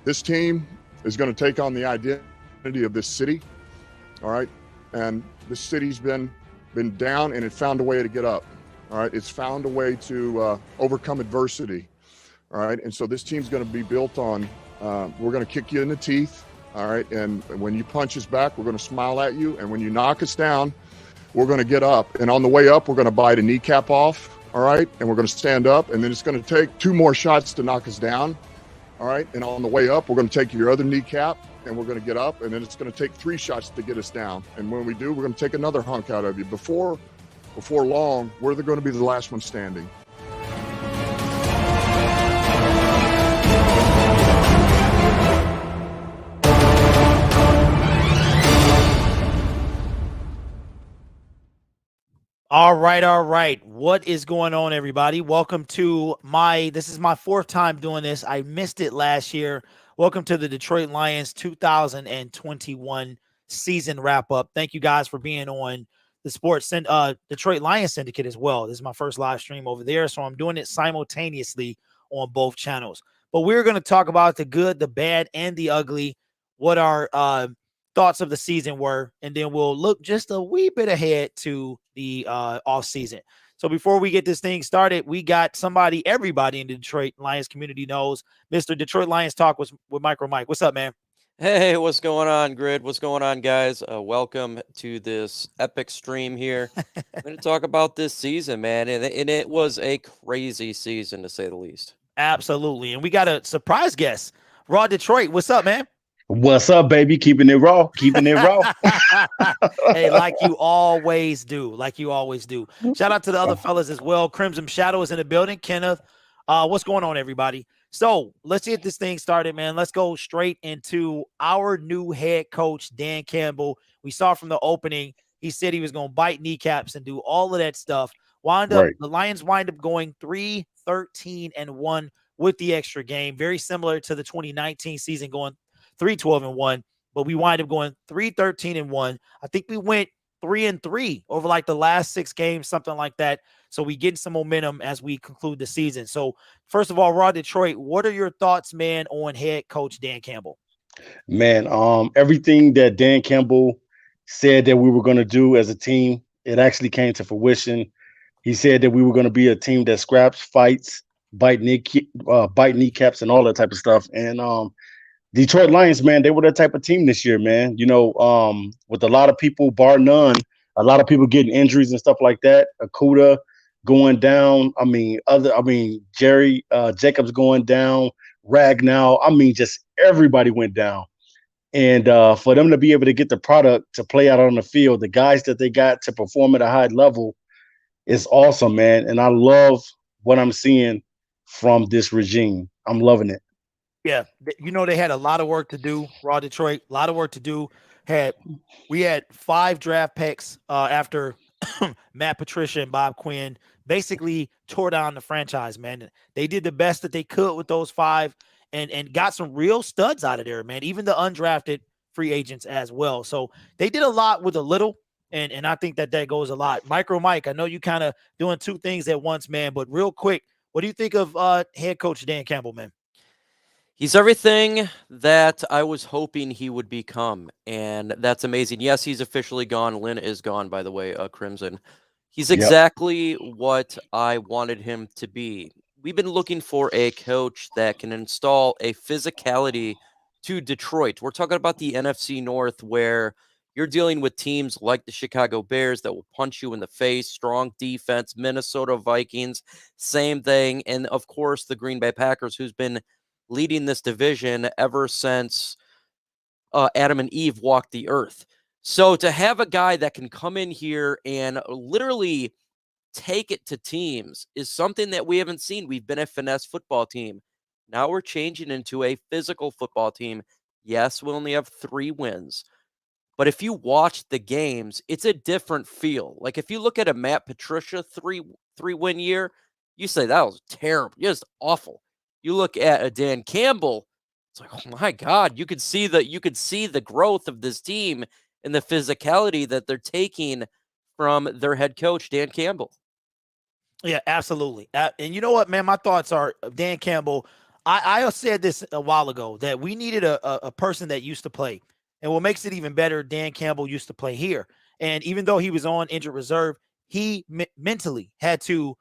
This team is going to take on the identity of this city, all right? And this city's been down, and it found a way to get up, all right? It's found a way to overcome adversity, all right? And so this team's going to be built on, we're going to kick you in the teeth, all right? And when you punch us back, we're going to smile at you. And when you knock us down, we're going to get up. And on the way up, we're going to bite a kneecap off, all right? And we're going to stand up, and then it's going to take 2 more shots to knock us down, all right? And on the way up, we're going to take your other kneecap, and we're going to get up, and then it's going to take 3 shots to get us down. And when we do, we're going to take another hunk out of you. Before long, we're going to be the last one standing. All right. What is going on, everybody? Welcome to this is my 4th time doing this. I missed it last year. Welcome to the Detroit Lions 2021 season wrap up. Thank you guys for being on the Detroit Lions Syndicate as well. This is my first live stream over there, so I'm doing it simultaneously on both channels. But we're going to talk about the good, the bad, and the ugly, what our thoughts of the season were, and then we'll look just a wee bit ahead to the off season. So before we get this thing started, we got everybody in the Detroit Lions community knows, Mr. Detroit Lions Talk with Micro Mike. What's up, man? Hey, what's going on, Grid? What's going on, guys? Welcome to this epic stream here. I'm going to talk about this season, man, and it was a crazy season, to say the least. Absolutely, and we got a surprise guest, Raw Detroit. What's up, man? What's up, baby? Keeping it raw. Hey, like you always do. Shout out to the other fellas as well. Crimson Shadow is in the building. Kenneth, what's going on, everybody? So let's get this thing started, man. Let's go straight into our new head coach, Dan Campbell. We saw from the opening, he said he was going to bite kneecaps and do all of that stuff. The Lions wind up going 3-13-1 with the extra game, very similar to the 2019 season, going 3-12-1, but we wind up going 3-13-1. I think we went 3-3 over like the last 6 games, something like that. So we get some momentum as we conclude the season. So first of all, Raw Detroit, what are your thoughts, man, on head coach Dan Campbell? Man, everything that Dan Campbell said that we were going to do as a team, it actually came to fruition. He said that we were going to be a team that scraps, fights, bite kneecaps, and all that type of stuff. And Detroit Lions, man, they were that type of team this year, man. You know, with a lot of people, bar none, a lot of people getting injuries and stuff like that. Akuda going down. Jerry Jacobs going down. Ragnow. Just everybody went down. And for them to be able to get the product to play out on the field, the guys that they got to perform at a high level is awesome, man. And I love what I'm seeing from this regime. I'm loving it. Yeah, you know, they had a lot of work to do, Raw Detroit, a lot of work to do. We had 5 draft picks after Matt Patricia and Bob Quinn basically tore down the franchise, man. They did the best that they could with those 5 and got some real studs out of there, man, even the undrafted free agents as well. So they did a lot with a little, and I think that goes a lot. Micro Mike, I know you kind of doing 2 things at once, man, but real quick, what do you think of head coach Dan Campbell, man? He's everything that I was hoping he would become, and that's amazing. Yes, he's officially gone. Lynn is gone, by the way, Crimson. He's exactly what I wanted him to be. We've been looking for a coach that can install a physicality to Detroit. We're talking about the NFC North, where you're dealing with teams like the Chicago Bears that will punch you in the face, strong defense, Minnesota Vikings, same thing, and, of course, the Green Bay Packers, who's been leading this division ever since Adam and Eve walked the earth. So to have a guy that can come in here and literally take it to teams is something that we haven't seen. We've been a finesse football team. Now we're changing into a physical football team. Yes, we only have 3 wins. But if you watch the games, it's a different feel. Like if you look at a Matt Patricia 3-win year, you say that was terrible, just awful. You look at a Dan Campbell, it's like, oh my God, you could see the growth of this team and the physicality that they're taking from their head coach, Dan Campbell. Yeah, absolutely. And you know what, man, my thoughts are Dan Campbell. I said this a while ago that we needed a person that used to play. And what makes it even better, Dan Campbell used to play here. And even though he was on injured reserve, he mentally had to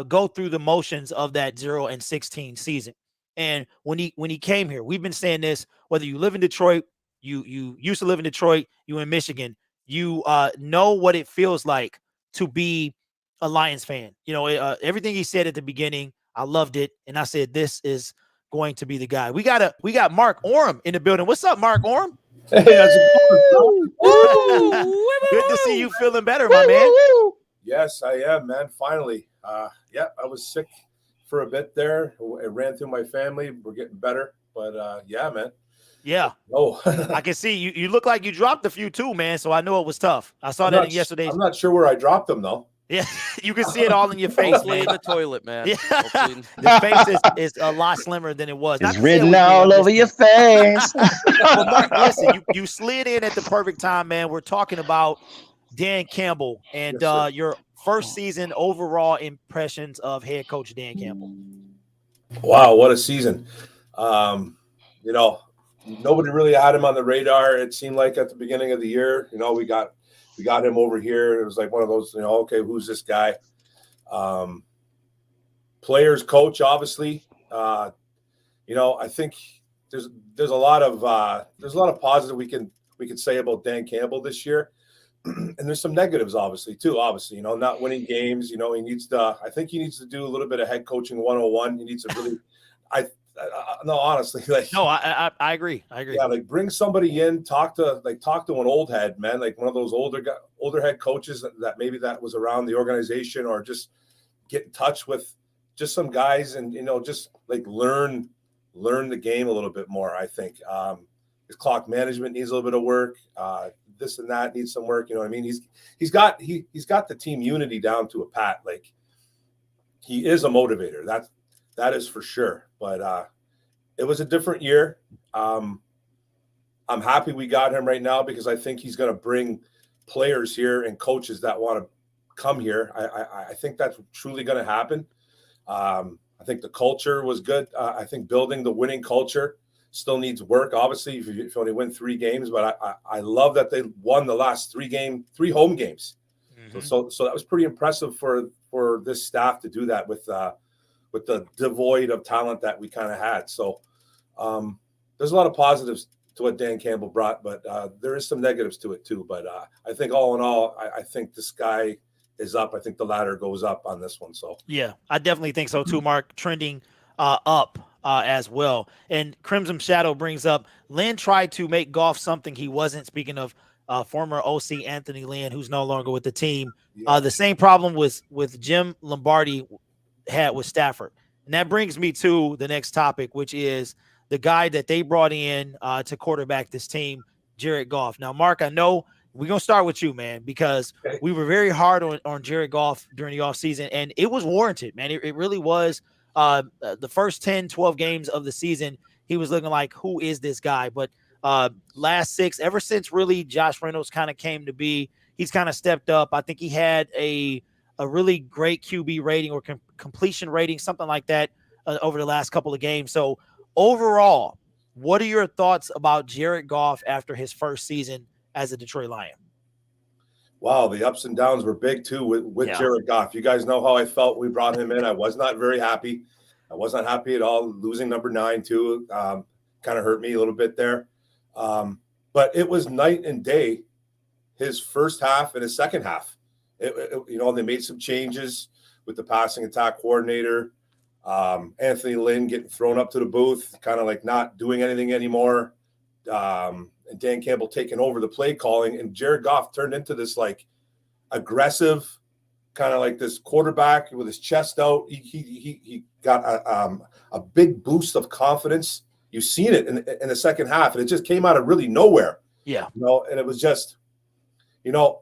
go through the motions of that 0-16 season. And when he came here, we've been saying this, whether you live in Detroit, you used to live in Detroit, you in Michigan, you know what it feels like to be a Lions fan. You know, everything he said at the beginning, I loved it. And I said, this is going to be the guy. We got Mark Orem in the building. What's up, Mark Orem? Hey, how's it going, bro? Good to see you feeling better, my man. Yes, I am, man. Finally. Yeah, I was sick for a bit there. It ran through my family. We're getting better. But yeah, man. Yeah. Oh, I can see you. You look like you dropped a few too, man. So I know it was tough. I saw that in yesterday's. I'm not sure where I dropped them though. Yeah, you can see it all in your face, Hopefully man. in the toilet, man. Yeah. Hopefully The face is a lot slimmer than it was. It's written all over your face. Well, Mark, listen, you slid in at the perfect time, man. We're talking about Dan Campbell and Yes, your first season overall impressions of head coach Dan Campbell. Wow, what a season. You know, nobody really had him on the radar. It seemed like at the beginning of the year, you know, we got him over here. It was like one of those, you know, okay, who's this guy? Players, coach, obviously. You know, I think there's a lot of positive we can say about Dan Campbell this year. And there's some negatives, obviously, too. Obviously, you know, not winning games. You know, I think he needs to do a little bit of head coaching 101. He needs to really, no, honestly, like. No, I agree. I agree. Yeah, like bring somebody in, talk to an old head, man, like one of those older head coaches that maybe that was around the organization, or just get in touch with just some guys and, you know, just like learn the game a little bit more. I think his clock management needs a little bit of work. This and that needs some work. You know what I mean? He's got the team unity down to a pat. Like, he is a motivator. That is for sure. But it was a different year. I'm happy we got him right now because I think he's going to bring players here and coaches that want to come here. I think that's truly going to happen. I think the culture was good. I think building the winning culture still needs work, obviously, if you only win 3 games. But I love that they won the last 3 home games. Mm-hmm. So that was pretty impressive for this staff to do that with the devoid of talent that we kind of had. So there's a lot of positives to what Dan Campbell brought, but there is some negatives to it too. But I think all in all, I think this guy is up. I think the ladder goes up on this one. So yeah, I definitely think so too, Mark. Trending up as well. And Crimson Shadow brings up Lynn tried to make Goff something he wasn't. Speaking of former OC Anthony Lynn, who's no longer with the team. Yeah. The same problem with Jim Lombardi had with Stafford. And that brings me to the next topic, which is the guy that they brought in to quarterback this team, Jared Goff. Now, Mark, I know we're going to start with you, man, because we were very hard on Jared Goff during the offseason, and it was warranted, man. It really was. The first 10, 12 games of the season, he was looking like, who is this guy? But last 6, ever since really Josh Reynolds kind of came to be, he's kind of stepped up. I think he had a really great QB rating or completion rating, something like that, over the last couple of games. So overall, what are your thoughts about Jared Goff after his first season as a Detroit Lion? Wow, the ups and downs were big too with Jared Goff. You guys know how I felt. We brought him in. I was not very happy. I was not happy at all. Losing number 9 too kind of hurt me a little bit there. But it was night and day, his first half and his second half. You know, they made some changes with the passing attack coordinator. Anthony Lynn getting thrown up to the booth, kind of like not doing anything anymore. And Dan Campbell taking over the play calling, and Jared Goff turned into this like aggressive, kind of like this quarterback with his chest out. He got a big boost of confidence. You've seen it in the second half, and it just came out of really nowhere. Yeah, you know, and it was just, you know,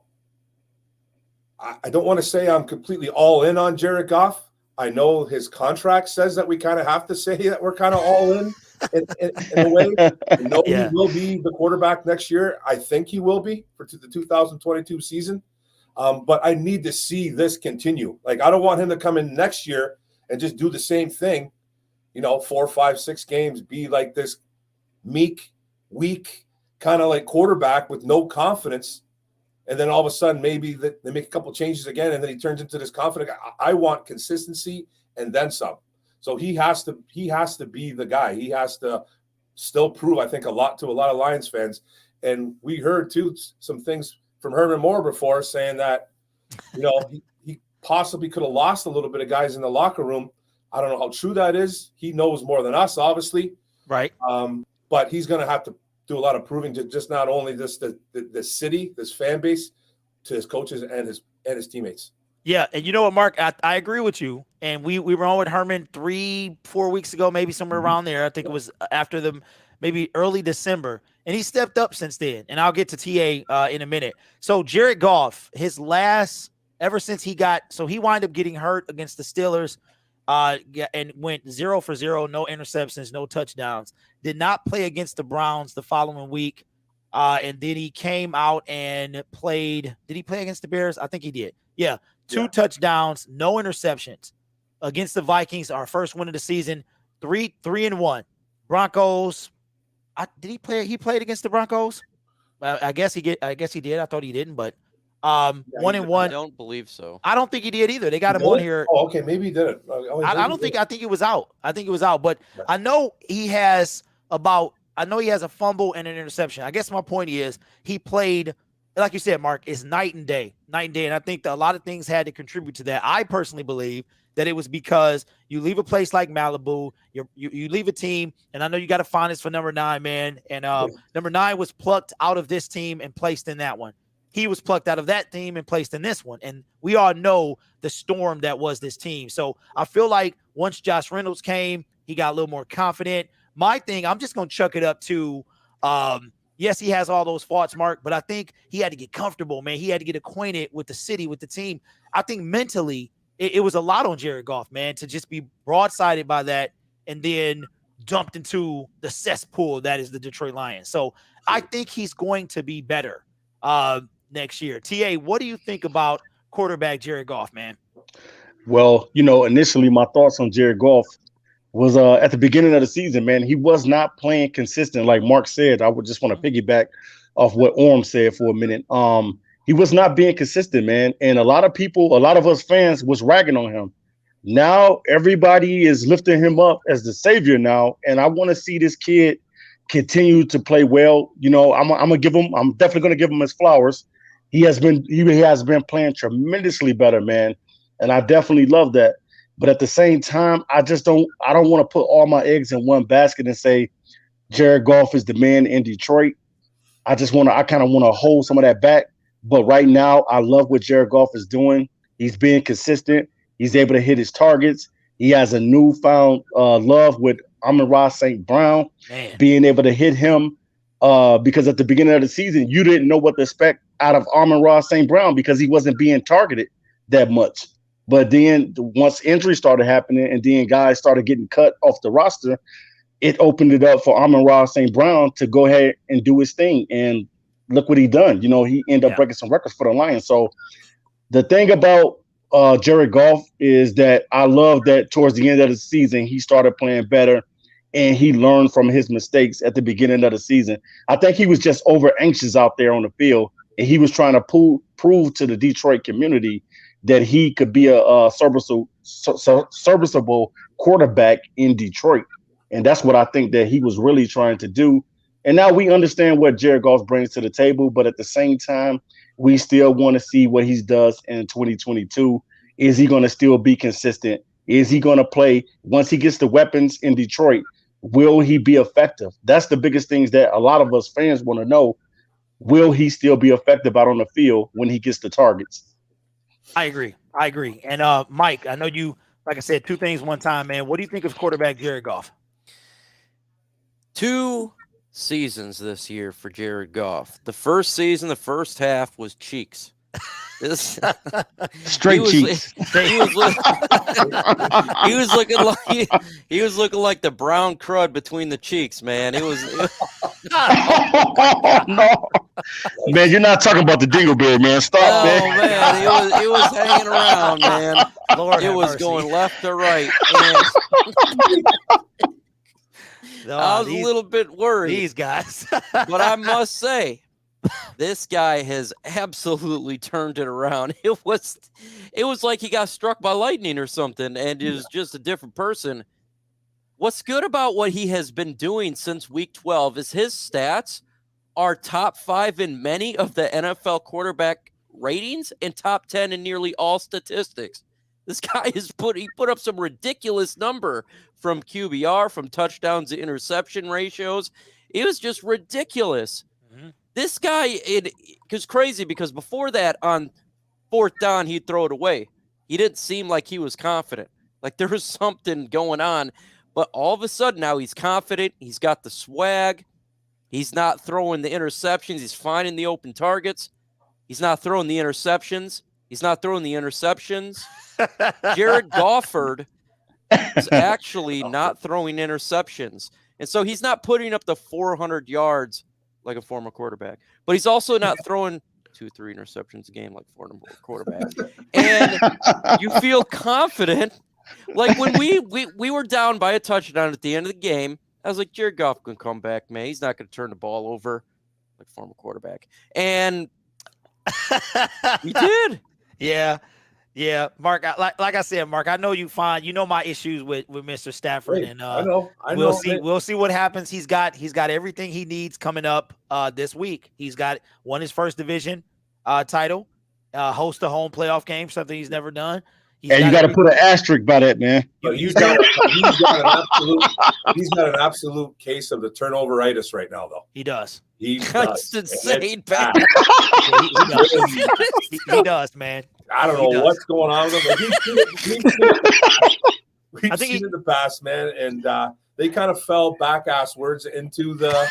I don't want to say I'm completely all in on Jared Goff. I know his contract says that we kind of have to say that we're kind of all in a way. I know he will be the quarterback next year. I think he will be for the 2022 season. But I need to see this continue. Like, I don't want him to come in next year and just do the same thing 4, 5, 6 games, be like this meek, weak, kind of like quarterback with no confidence. And then all of a sudden, maybe they make a couple changes again, and then he turns into this confident guy. I want consistency and then some. So he has to be the guy. He has to still prove, I think, a lot to a lot of Lions fans. And we heard too some things from Herman Moore before saying that, he possibly could have lost a little bit of guys in the locker room. I don't know how true that is. He knows more than us, obviously. Right. But he's going to have to do a lot of proving to just not only the city, this fan base, to his coaches and his teammates. Yeah, and you know what, Mark? I agree with you. And we were on with Herman 3-4 weeks ago, maybe somewhere around there. I think it was after maybe early December. And he stepped up since then. And I'll get to TA in a minute. So Jared Goff, ever since he wound up getting hurt against the Steelers and went 0 for 0, no interceptions, no touchdowns. Did not play against the Browns the following week. And then he came out and played. Did he play against the Bears? I think he did. Yeah. 2 touchdowns, no interceptions against the Vikings. Our first win of the season, 3-1. Broncos. Did he play? He played against the Broncos. I guess he did. I thought he didn't, but 1-1. I don't believe so. I don't think he did either. They got him on here. Oh, okay, maybe he did it. I think he was out. But I know he has a fumble and an interception. I guess my point is he played, like you said, Mark, it's night and day. And I think that a lot of things had to contribute to that. I personally believe that it was because you leave a place like Malibu, you leave a team, and I know you got to find this for number 9, man. And number 9 was plucked out of this team and placed in that one. He was plucked out of that team and placed in this one. And we all know the storm that was this team. So I feel like once Josh Reynolds came, he got a little more confident. My thing, I'm just going to chuck it up to, yes, he has all those faults, Mark, but I think he had to get comfortable, man. He had to get acquainted with the city, with the team. I think mentally it was a lot on Jared Goff, man, to just be broadsided by that and then dumped into the cesspool that is the Detroit Lions. So I think he's going to be better next year. TA, what do you think about quarterback Jared Goff, man? Well, initially my thoughts on Jared Goff was at the beginning of the season, man. He was not playing consistent. Like Mark said, I would just want to piggyback off what Orm said for a minute. He was not being consistent, man. And a lot of us fans was ragging on him. Now everybody is lifting him up as the savior now. And I want to see this kid continue to play well. I'm definitely going to give him his flowers. He has been playing tremendously better, man. And I definitely love that. But at the same time, I don't want to put all my eggs in one basket and say Jared Goff is the man in Detroit. I kind of want to hold some of that back. But right now, I love what Jared Goff is doing. He's being consistent. He's able to hit his targets. He has a newfound love with Amon-Ra St. Brown, being able to hit him because at the beginning of the season, you didn't know what to expect out of Amon-Ra St. Brown because he wasn't being targeted that much. But then once injuries started happening and then guys started getting cut off the roster, it opened it up for Amon-Ra St. Brown to go ahead and do his thing. And look what he done. He ended up breaking some records for the Lions. So the thing about Jared Goff is that I love that towards the end of the season, he started playing better and he learned from his mistakes at the beginning of the season. I think he was just over anxious out there on the field, and he was trying to prove to the Detroit community that he could be a serviceable quarterback in Detroit. And that's what I think that he was really trying to do. And now we understand what Jared Goff brings to the table, but at the same time, we still want to see what he does in 2022. Is he going to still be consistent? Is he going to play once he gets the weapons in Detroit? Will he be effective? That's the biggest things that a lot of us fans want to know. Will he still be effective out on the field when he gets the targets? I agree. And Mike, I know you, like I said, 2 things one time, man. What do you think of quarterback Jared Goff? 2 seasons this year for Jared Goff. The first season, the first half was cheeks. Straight cheeks. He was looking like the brown crud between the cheeks, man. It was no. Man, you're not talking about the Dingleberry, man. Stop, Oh man. man, it was hanging around, man. Lord It have was mercy. going left to right. And No, I was a little bit worried. these guys. But I must say, this guy has absolutely turned it around. It was like he got struck by lightning or something, and is just a different person. What's good about what he has been doing since week 12 is his stats are top 5 in many of the NFL quarterback ratings and top 10 in nearly all statistics. This guy he put up some ridiculous number from QBR, from touchdowns to interception ratios. It was just ridiculous. Mhm. This guy, it was crazy because before that, on 4th down, he'd throw it away. He didn't seem like he was confident. Like there was something going on. But all of a sudden now he's confident. He's got the swag. He's not throwing the interceptions. He's finding the open targets. He's not throwing the interceptions. Jared Gofford is actually not throwing interceptions. And so he's not putting up the 400 yards like a former quarterback. But he's also not throwing 2-3 interceptions a game like former quarterbacks. And you feel confident. Like when we were down by a touchdown at the end of the game, I was like, Jared Goff can come back, man. He's not going to turn the ball over like former quarterback. And he did. Yeah, Mark. Like I said, Mark, I know you know my issues with Mr. Stafford, Hey, and I know. we'll see what happens. He's got everything he needs coming up this week. He's won his first division title, host a home playoff game, something he's never done. And you got to put an asterisk by that, man. But he's got an absolute case of the turnoveritis right now, though. He does. That's insane, bad. He does, man. I don't know what's going on with him. We've seen it in the past, man, and they kind of fell back asswards into the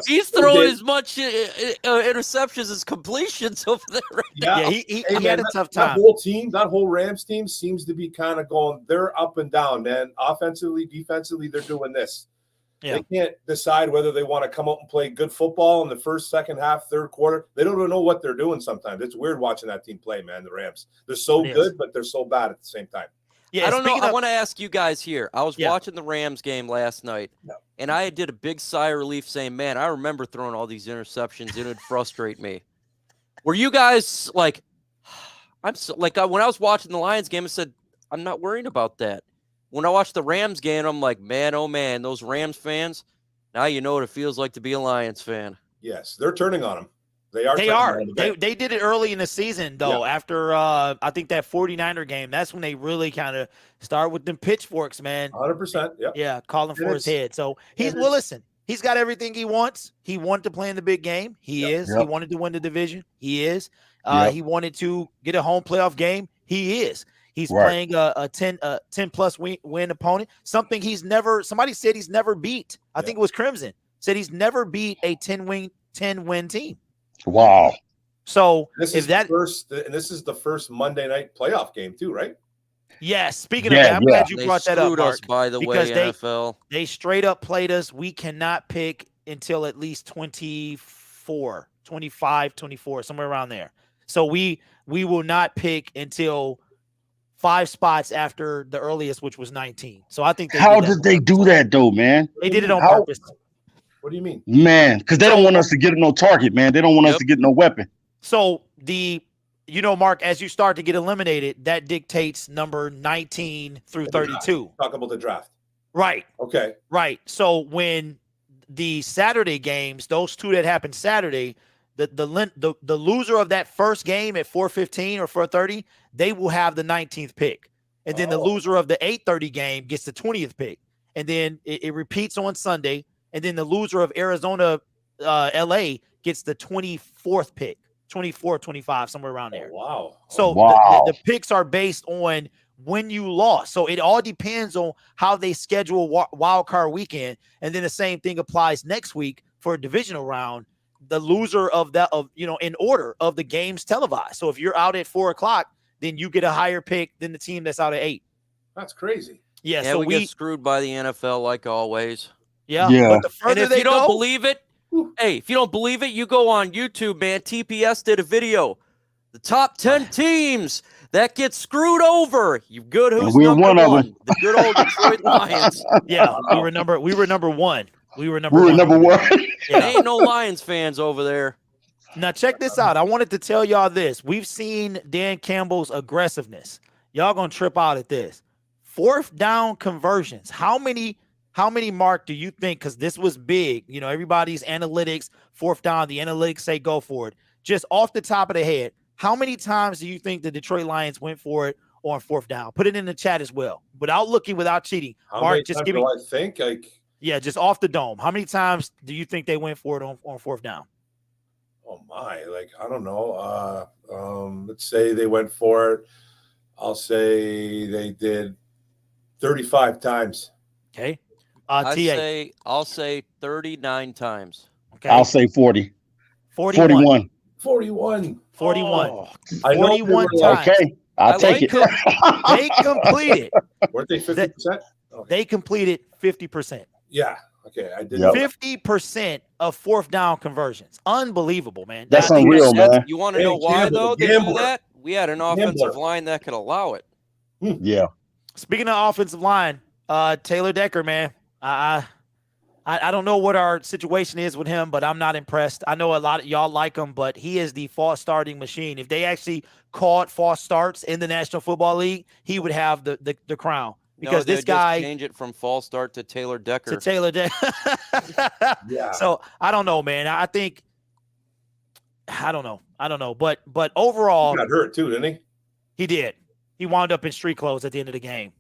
he's throwing as much interceptions as completions over there. Right yeah, he had a tough time. That whole Rams team seems to be kind of going. They're up and down, man. Offensively, defensively, they're doing this. Yeah. They can't decide whether they want to come out and play good football in the first, second half, third quarter. They don't even know what they're doing sometimes. It's weird watching that team play, man, the Rams. They're so good, but they're so bad at the same time. Yeah, I don't know. I want to ask you guys here. I was watching the Rams game last night, and I did a big sigh of relief saying, man, I remember throwing all these interceptions. It would frustrate me. Were you guys like, when I was watching the Lions game, I said, I'm not worried about that. When I watched the Rams game, I'm like, man, oh, man, those Rams fans, now you know what it feels like to be a Lions fan. Yes, they're turning on them. They are. They did it early in the season, though. After, I think, that 49er game, that's when they really kind of start with them pitchforks, man. 100%. Yeah, calling for his head. So, listen, he's got everything he wants. He wanted to play in the big game. He is. He wanted to win the division. He is. He wanted to get a home playoff game. He is. He's playing a 10-plus win opponent, something somebody said he's never beat. I think it was Crimson, said he's never beat a 10-win team. Wow. So this is the first Monday night playoff game too, right? Yes. Speaking of that, I'm glad you brought that up, Mark, us, by the way, NFL. They straight up played us. We cannot pick until at least 24, 25, 24, somewhere around there. So we will not pick until 5 spots after the earliest, which was 19. So I think how did they do that though, man? They did it on purpose. What do you mean? Man, because they don't want us to get no target, man. They don't want us to get no weapon. So Mark, as you start to get eliminated, that dictates number 19 through 32. Talk about the draft. Right. Okay. Right. So when the Saturday games, those two that happened Saturday, the loser of that first game at 4:15 or 4:30, they will have the 19th pick. And then the loser of the 8:30 game gets the 20th pick. And then it repeats on Sunday. And then the loser of Arizona, LA gets the 24th pick, 24, 25, somewhere around there. Wow. So the picks are based on when you lost. So it all depends on how they schedule wild card weekend. And then the same thing applies next week for a divisional round. The loser in order of the games televised. So if you're out at 4:00, then you get a higher pick than the team that's out at 8. That's crazy. Yeah. So we get screwed by the NFL like always. Yeah, Yeah. but the And further if they you don't go, believe it, hey, if you don't believe it, you go on YouTube, man. TPS did a video. The top 10 teams that get screwed over. You good? And Who's we're number one of them. one? The good old Detroit Lions. yeah, we Wow. were number one. We were number We were one. number over there. one. Yeah. Ain't no Lions fans over there. Now check this out. I wanted to tell y'all this. We've seen Dan Campbell's aggressiveness. Y'all gonna trip out at this. 4th down conversions. How many, Mark, do you think? Because this was big. You know, everybody's analytics, 4th down, the analytics say go for it. Just off the top of the head, how many times do you think the Detroit Lions went for it on 4th down? Put it in the chat as well. Without looking, without cheating. How Mark, many just times give me. do I think? Like, Yeah, just off the dome. How many times do you think they went for it on 4th down? oh my, like I don't know. Let's say they went for it. I'll say they did 35 times. Okay. I'll say 39 times. Okay. I'll say 40. 41. 41. 41. Oh, I know they 41 were like, times. Okay. I'll take like it. They completed. weren't they 50%? They completed 50%. Yeah. Okay. I did. Yep. 50% of 4th down conversions. Unbelievable, man. That's I think unreal, man. You want to Dan know why, Campbell, though, the they do gambler. that? We had an offensive Gambler. line that could allow it. Yeah. Speaking of offensive line, Taylor Decker, man, I don't know what our situation is with him, but I'm not impressed. I know a lot of y'all like him, but he is the false starting machine. If they actually called false starts in the National Football League, he would have the crown. Because No, this guy just change it from false start to Taylor Decker. to Taylor Decker. Yeah. So I don't know, man. I don't know. But overall, He got hurt too, didn't he? he did. He wound up in street clothes at the end of the game.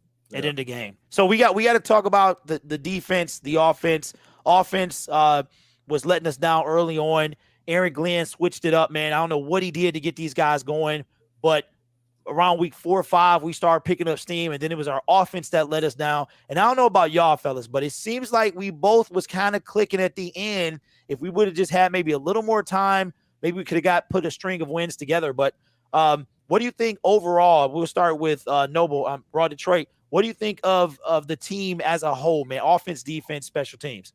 So we got to talk about the defense, the offense. Offense was letting us down early on. Aaron Glenn switched it up, man. I don't know what he did to get these guys going, but around week 4 or 5, we started picking up steam, and then it was our offense that let us down. And I don't know about y'all, fellas, but it seems like we both was kind of clicking at the end. If we would have just had maybe a little more time, maybe we could have put a string of wins together. But what do you think overall? We'll start with Noble, Raw Detroit. What do you think of the team as a whole, man? Offense, defense, special teams.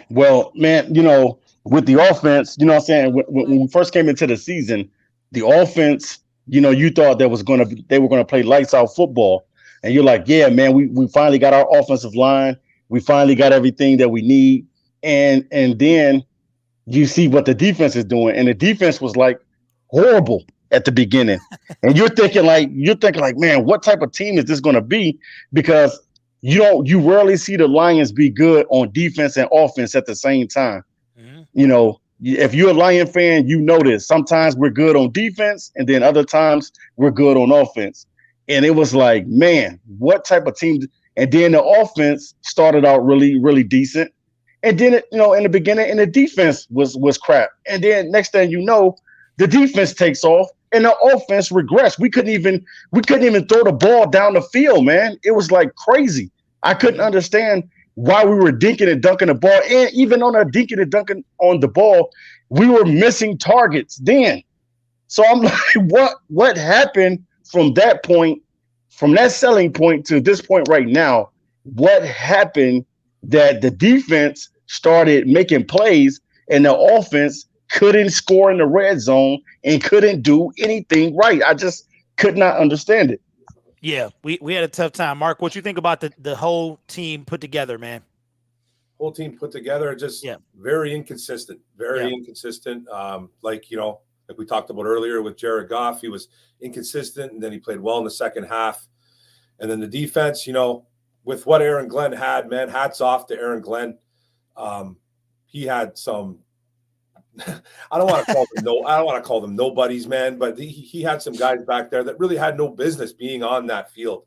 Well, man, with the offense, you know what I'm saying? When we first came into the season, the offense, you thought they were going to play lights out football. And you're like, yeah, man, we finally got our offensive line. We finally got everything that we need. And then you see what the defense is doing. And the defense was like horrible at the beginning. And you're thinking like, man, what type of team is this going to be? Because you rarely see the Lions be good on defense and offense at the same time. Mm-hmm. If you're a Lion fan, you know this. Sometimes we're good on defense, and then other times we're good on offense. And it was like, man, what type of team? And then the offense started out really, really decent. And then, in the beginning, and the defense was crap. And then next thing you know, the defense takes off and the offense regressed. We couldn't even throw the ball down the field, man. It was like crazy. I couldn't understand why we were dinking and dunking the ball. And even on our dinking and dunking on the ball, we were missing targets then. So I'm like, what happened from that point, from that selling point to this point right now? What happened that the defense started making plays and the offense couldn't score in the red zone and couldn't do anything right? I just could not understand it. Yeah, we had a tough time. Mark, what you think about the whole team put together, man? Whole team put together, just very inconsistent, inconsistent. Like we talked about earlier with Jared Goff, he was inconsistent, and then he played well in the second half. And then the defense, with what Aaron Glenn had, man, hats off to Aaron Glenn. He had some. I don't want to call them nobodies, man, but he had some guys back there that really had no business being on that field,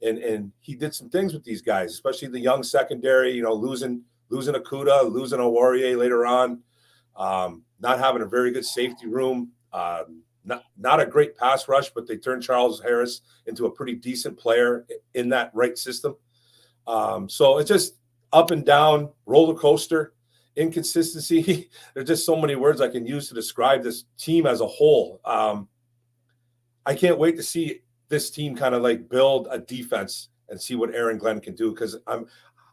and he did some things with these guys, especially the young secondary. Losing Okuda, losing Owarriye later on, not having a very good safety room, not a great pass rush, but they turned Charles Harris into a pretty decent player in that right system. So it's just up and down roller coaster. Inconsistency. There's just so many words I can use to describe this team as a whole. I can't wait to see this team kind of like build a defense and see what Aaron Glenn can do, because I'm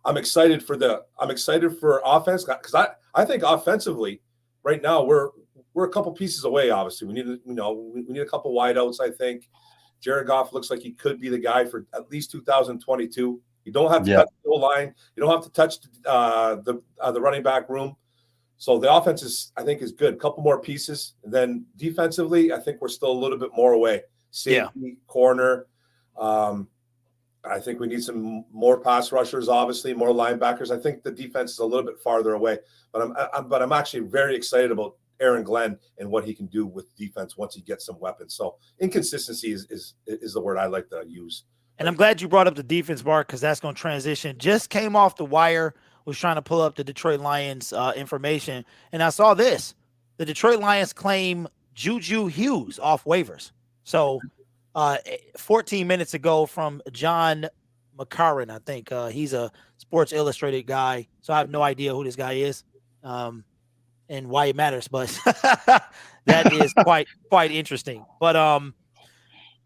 I'm excited for offense because I think offensively right now we're a couple pieces away. Obviously, we need a couple wideouts. I think Jared Goff looks like he could be the guy for at least 2022. You don't have to touch the goal line. You don't have to touch the running back room. So the offense is good. A couple more pieces, and then defensively, I think we're still a little bit more away. Safety, corner. I think we need some more pass rushers, obviously, more linebackers. I think the defense is a little bit farther away, but I'm actually very excited about Aaron Glenn and what he can do with defense once he gets some weapons. So inconsistency is the word I like to use. And I'm glad you brought up the defense, Mark, because that's going to transition. Just came off the wire. Was trying to pull up the Detroit Lions information, and I saw this. The Detroit Lions claim Juju Hughes off waivers. So 14 minutes ago from John McCarran, I think. He's a Sports Illustrated guy, so I have no idea who this guy is and why it matters, but that is quite interesting. But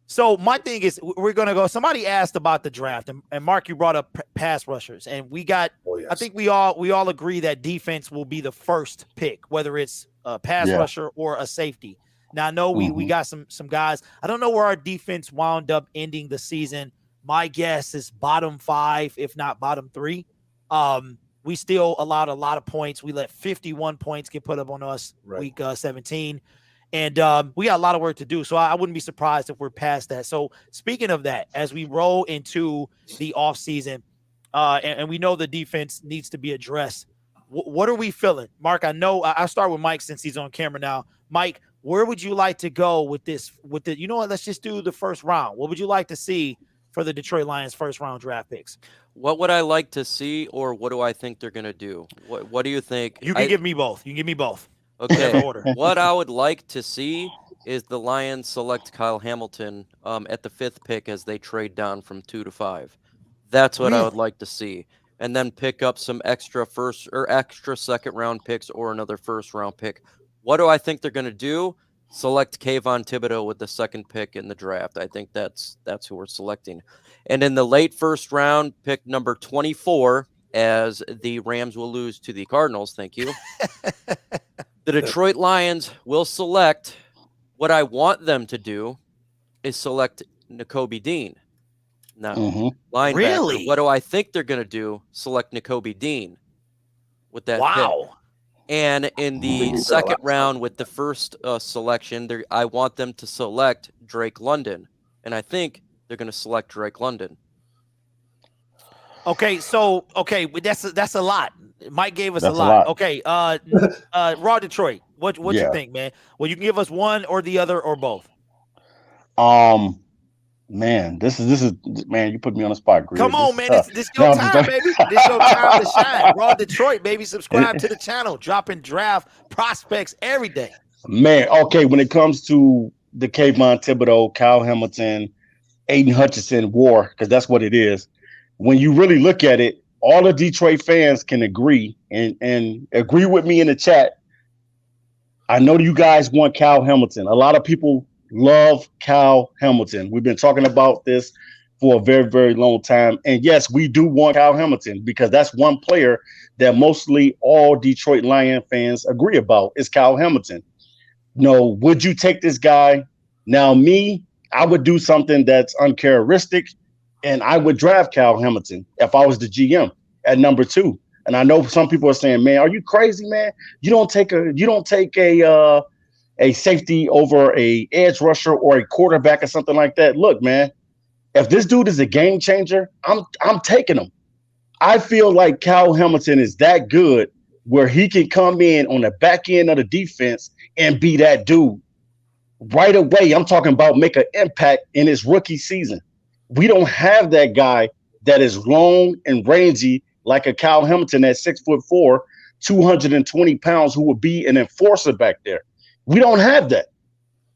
so my thing is, we're going to go. Somebody asked about the draft, and Mark, you brought up pass rushers, and we got. Oh, yes. I think we all agree that defense will be the first pick, whether it's a pass rusher or a safety. Now I know we got some guys. I don't know where our defense wound up ending the season. My guess is bottom 5, if not bottom 3. We still allowed a lot of points. We let 51 points get put up on us week 17. And we got a lot of work to do. So I wouldn't be surprised if we're past that. So speaking of that, as we roll into the offseason, and we know the defense needs to be addressed, what are we feeling? Mark, I know I'll start with Mike since he's on camera now. Mike, where would you like to go with this? You know what? Let's just do the first round. What would you like to see for the Detroit Lions first round draft picks? What would I like to see, or what do I think they're going to do? What do you think? You can give me both. You can give me both. Okay, what I would like to see is the Lions select Kyle Hamilton at the 5th pick as they trade down from 2 to 5. That's what I would like to see. And then pick up some extra first or extra second round picks or another first round pick. What do I think they're going to do? Select Kayvon Thibodeau with the 2nd pick in the draft. I think that's who we're selecting. And in the late first round, pick number 24, as the Rams will lose to the Cardinals. Thank you. The Detroit Lions will select. What I want them to do is select Nakobe Dean. Now, linebacker. Really? What do I think they're going to do? Select Nakobe Dean with that pick. And in the second round with the first selection, I want them to select Drake London. And I think they're going to select Drake London. Okay, so that's a lot. Mike gave us a lot. Okay, Raw Detroit. What you think, man? Well, you can give us one or the other or both. Man, this is man. You put me on the spot, Grizz. Come on, man. This your time, baby. This your time to shine. Raw Detroit, baby. Subscribe to the channel. Dropping draft prospects every day. Man, okay. When it comes to the Kayvon Thibodeau, Kyle Hamilton, Aiden Hutchinson war, because that's what it is. When you really look at it, all the Detroit fans can agree and agree with me in the chat. I know you guys want Kyle Hamilton. A lot of people love Kyle Hamilton. We've been talking about this for a very, very long time. And yes, we do want Kyle Hamilton because that's one player that mostly all Detroit Lion fans agree about is Kyle Hamilton. No, would you take this guy? Now, me, I would do something that's uncharacteristic, and I would draft Kyle Hamilton if I was the GM at number 2. And I know some people are saying, "Man, are you crazy, man? You don't take a safety over a edge rusher or a quarterback or something like that." Look, man, if this dude is a game changer, I'm taking him. I feel like Kyle Hamilton is that good where he can come in on the back end of the defense and be that dude right away. I'm talking about make an impact in his rookie season. We don't have that guy that is long and rangy like a Kyle Hamilton at 6'4", 220 pounds, who will be an enforcer back there. We don't have that.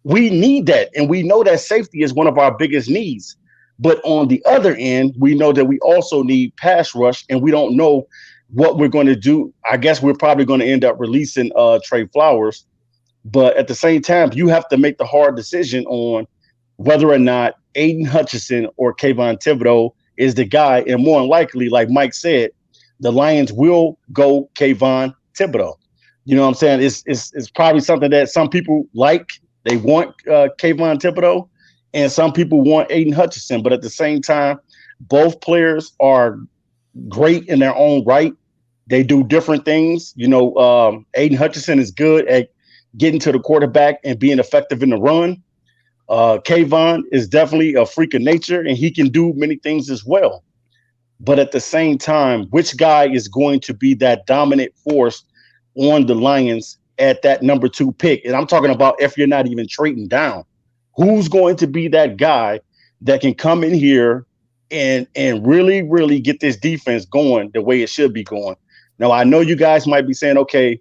We need that. And we know that safety is one of our biggest needs. But on the other end, we know that we also need pass rush, and we don't know what we're going to do. I guess we're probably going to end up releasing Trey Flowers. But at the same time, you have to make the hard decision on whether or not Aiden Hutchinson or Kayvon Thibodeau is the guy. And more than likely, like Mike said, the Lions will go Kayvon Thibodeau. You know what I'm saying? It's probably something that some people like. They want Kayvon Thibodeau, and some people want Aiden Hutchinson. But at the same time, both players are great in their own right. They do different things. You know, Aiden Hutchinson is good at getting to the quarterback and being effective in the run. Kayvon is definitely a freak of nature, and he can do many things as well. But at the same time, which guy is going to be that dominant force on the Lions at that number 2 pick? And I'm talking about if you're not even trading down, who's going to be that guy that can come in here and really, really get this defense going the way it should be going? Now, I know you guys might be saying, okay,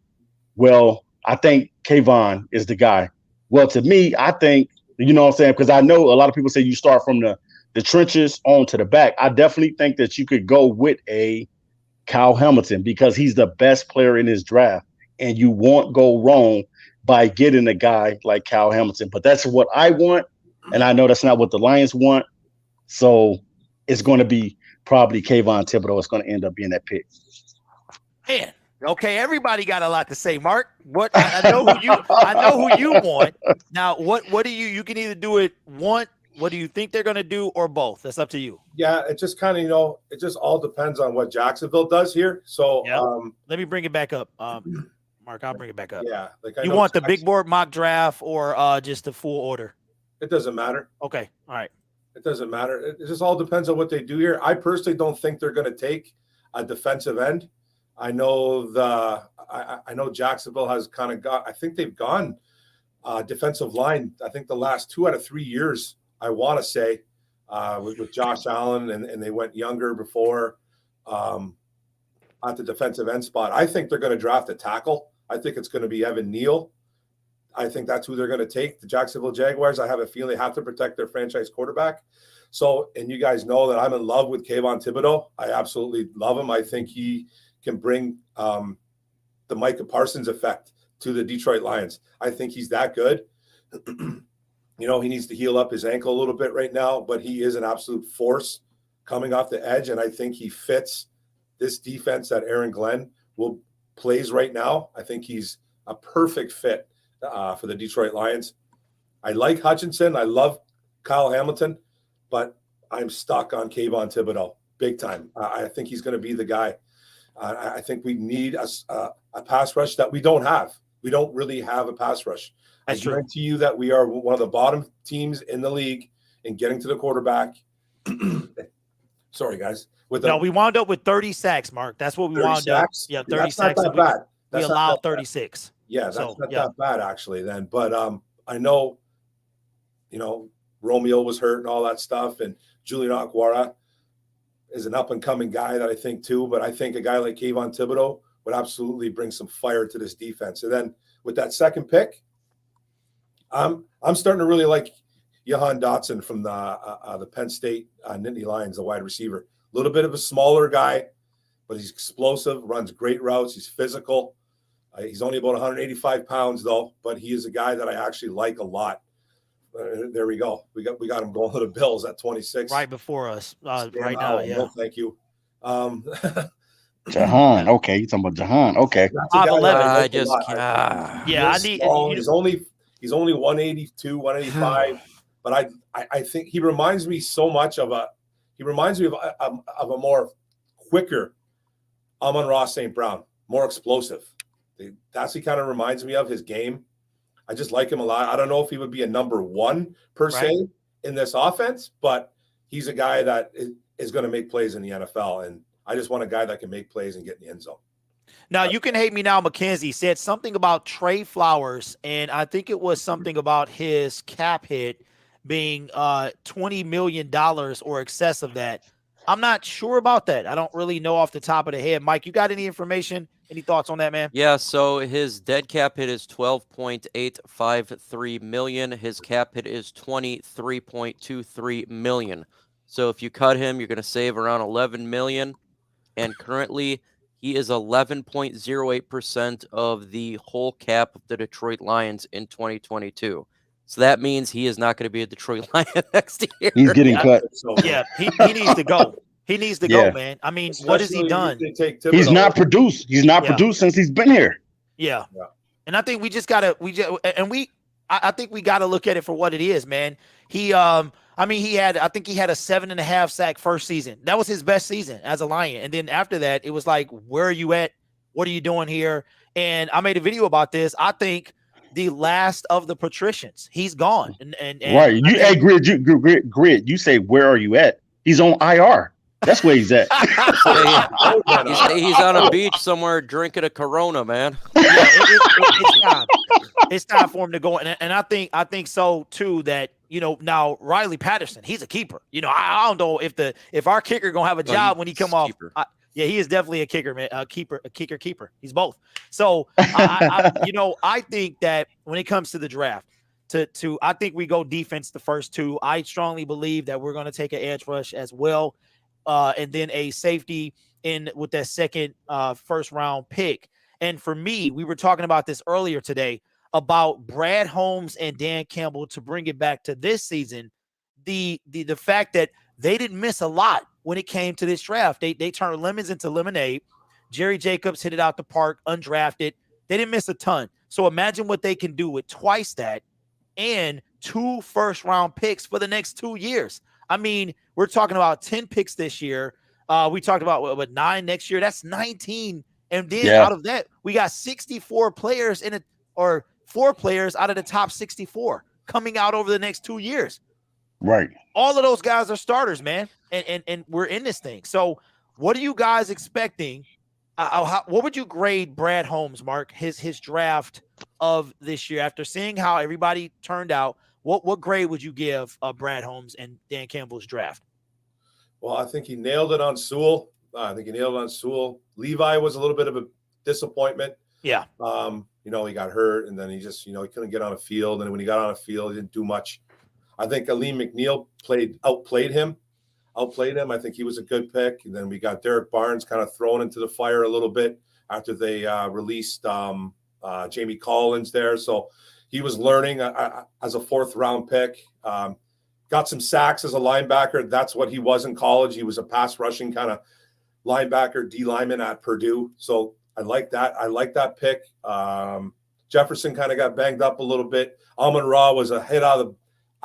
well, I think Kayvon is the guy. Well, to me, I think, you know what I'm saying? Because I know a lot of people say you start from the trenches on to the back. I definitely think that you could go with a Kyle Hamilton because he's the best player in his draft. And you won't go wrong by getting a guy like Kyle Hamilton. But that's what I want. And I know that's not what the Lions want. So it's going to be probably Kayvon Thibodeau. It's going to end up being that pick. Man, okay, everybody got a lot to say. Mark, what I know who you want. Now, what do you can either do it one. What do you think they're going to do, or both? That's up to you. Yeah, it just kind of it just all depends on what Jacksonville does here. So let me bring it back up, Mark. I'll bring it back up. Yeah, you want the big board mock draft or just the full order? It doesn't matter. Okay, all right. It doesn't matter. It just all depends on what they do here. I personally don't think they're going to take a defensive end. I know I know Jacksonville has kind of got. I think they've gone defensive line. I think the last 2 out of 3 years. I want to say with Josh Allen, and they went younger before at the defensive end spot. I think they're going to draft a tackle. I think it's going to be Evan Neal. I think that's who they're going to take. The Jacksonville Jaguars, I have a feeling they have to protect their franchise quarterback. So, and you guys know that I'm in love with Kayvon Thibodeau. I absolutely love him. I think he can bring the Micah Parsons effect to the Detroit Lions. I think he's that good. You know, he needs to heal up his ankle a little bit right now, but he is an absolute force coming off the edge, and I think he fits this defense that Aaron Glenn plays right now. I think he's a perfect fit for the Detroit Lions. I like Hutchinson. I love Kyle Hamilton, but I'm stuck on Kayvon Thibodeau big time. I think he's going to be the guy. I think we need a pass rush that we don't have. We don't really have a pass rush. I guarantee you that we are one of the bottom teams in the league in getting to the quarterback. Sorry, guys. We wound up with 30 sacks, Mark. That's what we wound up. Yeah, 30 that's sacks. Not that bad. We allowed 36. Yeah, that's not that bad actually then. But I know, Romeo was hurt and all that stuff, and Julian Okwara is an up-and-coming guy that I think too. But I think a guy like Kayvon Thibodeau would absolutely bring some fire to this defense. And then with that second pick, I'm starting to really like Jahan Dotson from the Penn State Nittany Lions, the wide receiver. A little bit of a smaller guy, but he's explosive, runs great routes. He's physical. He's only about 185 pounds though, but he is a guy that I actually like a lot. There we go. We got him going to the Bills at 26. Right before us. Right now, yeah. No, thank you. Jahan. Okay, you're talking about Jahan. Okay. I just he's only 182, 185, but I think he reminds me so much of a more quicker Amon-Ra St. Brown, more explosive. That's he kind of reminds me of his game. I just like him a lot. I don't know if he would be a number one per se in this offense, but he's a guy that is going to make plays in the NFL. And I just want a guy that can make plays and get in the end zone. Now, you can hate me now, Mackenzie said something about Trey Flowers, and I think it was something about his cap hit being $20 million or excess of that. I'm not sure about that. I don't really know off the top of the head. Mike, you got any information? Any thoughts on that, man? Yeah, so his dead cap hit is $12.853 million. His cap hit is $23.23 million. So if you cut him, you're going to save around $11 million. And currently, he is 11.08% of the whole cap of the Detroit Lions in 2022. So that means he is not going to be a Detroit Lion next year. He's getting cut. Yeah, he needs to go. He needs to Yeah. go, man. I mean, what has he Especially done? if they take He's Thibodeau. not produced. He's not Yeah. produced since he's been here. Yeah. Yeah. And I think we just gotta I think we gotta look at it for what it is, man. I think he had a 7.5 sack first season. That was his best season as a Lion. And then after that, it was like, where are you at? What are you doing here? And I made a video about this. I think the last of the patricians, he's gone. And Right. You hey Grid, you say, where are you at? He's on IR. That's where he's at. He's on a beach somewhere drinking a Corona, man. Yeah, it's time. It's time for him to go. And I think so too, that, you know, now Riley Patterson, he's a keeper. You know, I don't know if our kicker gonna have a job when he come off. Yeah, he is definitely a kicker, man. A kicker. He's both. So I think that when it comes to the draft, I think we go defense the first two. I strongly believe that we're going to take an edge rush as well, and then a safety in with that second first round pick. And for me, we were talking about this earlier today about Brad Holmes and Dan Campbell, to bring it back to this season. The fact that they didn't miss a lot when it came to this draft. They turned lemons into lemonade. Jerry Jacobs hit it out the park, undrafted. They didn't miss a ton. So imagine what they can do with twice that and 2 first-round picks for the next 2 years. I mean, we're talking about 10 picks this year. We talked about what 9 next year. That's 19. And then out of that, we got 64 players or 4 players out of the top 64 coming out over the next 2 years. Right. All of those guys are starters, man. And we're in this thing. So what are you guys expecting? What would you grade Brad Holmes, Mark, his draft of this year after seeing how everybody turned out? What grade would you give Brad Holmes and Dan Campbell's draft? Well, I think he nailed it on Sewell. Levi was a little bit of a disappointment. Yeah. He got hurt, and then he just, he couldn't get on a field. And when he got on a field, he didn't do much. I think Aleem McNeil outplayed him. I think he was a good pick. And then we got Derek Barnes kind of thrown into the fire a little bit after they released Jamie Collins there. So he was learning as a 4th round pick. Got some sacks as a linebacker. That's what he was in college. He was a pass rushing kind of linebacker, D lineman at Purdue. So I like that. I like that pick. Jefferson kind of got banged up a little bit. Amon-Ra was a hit out of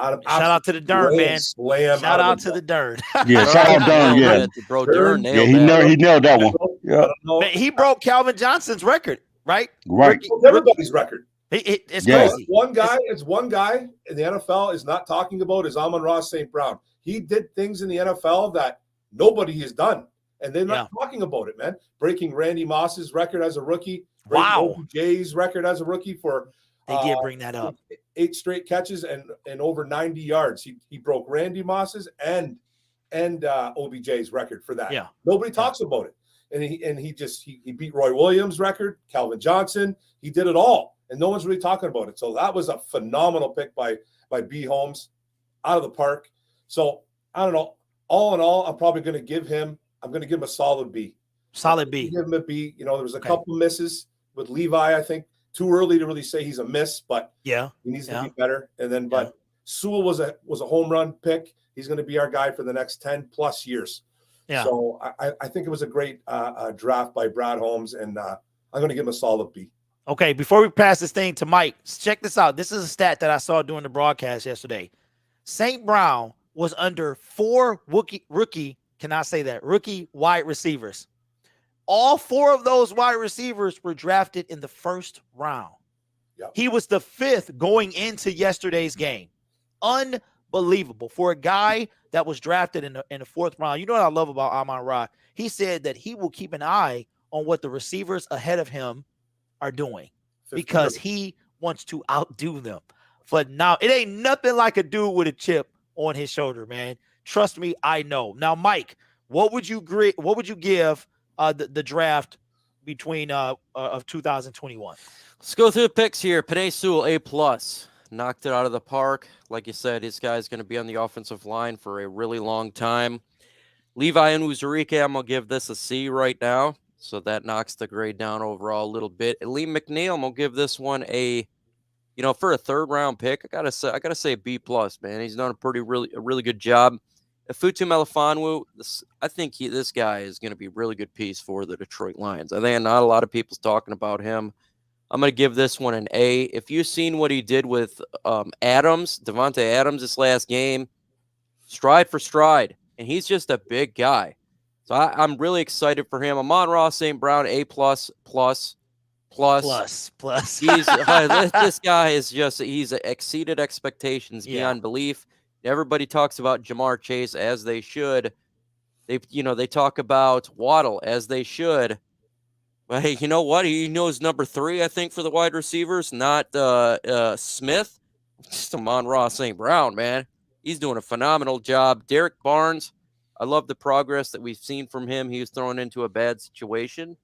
shout out to the Dern, man. Shout out to the Dern. Yeah, shout out Dern. Yeah, bro, Dern nailed he nailed that one. Yeah, man, he broke Calvin Johnson's record, right? Right. Everybody's record. It's crazy. One guy in the NFL is not talking about is Amon-Ra St. Brown. He did things in the NFL that nobody has done, and they're not talking about it, man. Breaking Randy Moss's record as a rookie. Wow. OBJ's record as a rookie for they did bring that up. 8 straight catches and over 90 yards. He broke Randy Moss's and OBJ's record for that. Yeah. Nobody talks about it. And he beat Roy Williams' record, Calvin Johnson. He did it all, and no one's really talking about it. So that was a phenomenal pick by B. Holmes, out of the park. So I don't know. All in all, I'm probably going to give him a solid B. Solid B. Give him a B. There was a couple misses with Levi. I think too early to really say he's a miss, but he needs to be better. And then, but Sewell was a home run pick. He's going to be our guy for the next 10 plus years. Yeah. So I think it was a great draft by Brad Holmes, and I'm going to give him a solid B. Okay, before we pass this thing to Mike, check this out. This is a stat that I saw during the broadcast yesterday. St. Brown was under 4 rookie wide receivers. All 4 of those wide receivers were drafted in the 1st round. Yep. He was the 5th going into yesterday's game. Unbelievable for a guy that was drafted in the 4th round. You know what I love about Amon-Ra? He said that he will keep an eye on what the receivers ahead of him are doing because he wants to outdo them. But now it ain't nothing like a dude with a chip on his shoulder, man. Trust me, I know. Now, Mike, what would you give the draft between of 2021? Let's go through the picks here. Penei Sewell, A+. Knocked it out of the park. Like you said, this guy's going to be on the offensive line for a really long time. Levi and Uzurike, I'm going to give this a C right now. So that knocks the grade down overall a little bit. Aleem McNeil, I'm going to give this one a, for a 3rd round pick, I gotta say B+, man. He's done a really good job. Futu Melifonwu, I think this guy is going to be a really good piece for the Detroit Lions. I think not a lot of people's talking about him. I'm going to give this one an A. If you've seen what he did with Devontae Adams this last game, stride for stride, and he's just a big guy. So I'm really excited for him. Amon-Ra St. Brown, A++++. He's this guy is he's exceeded expectations beyond belief. Everybody talks about Jamar Chase as they should. They talk about Waddle as they should. But hey, you know what? He knows number 3, I think, for the wide receivers, not Smith. Just Amon-Ra St. Brown, man. He's doing a phenomenal job. Derek Barnes, I love the progress that we've seen from him. He was thrown into a bad situation,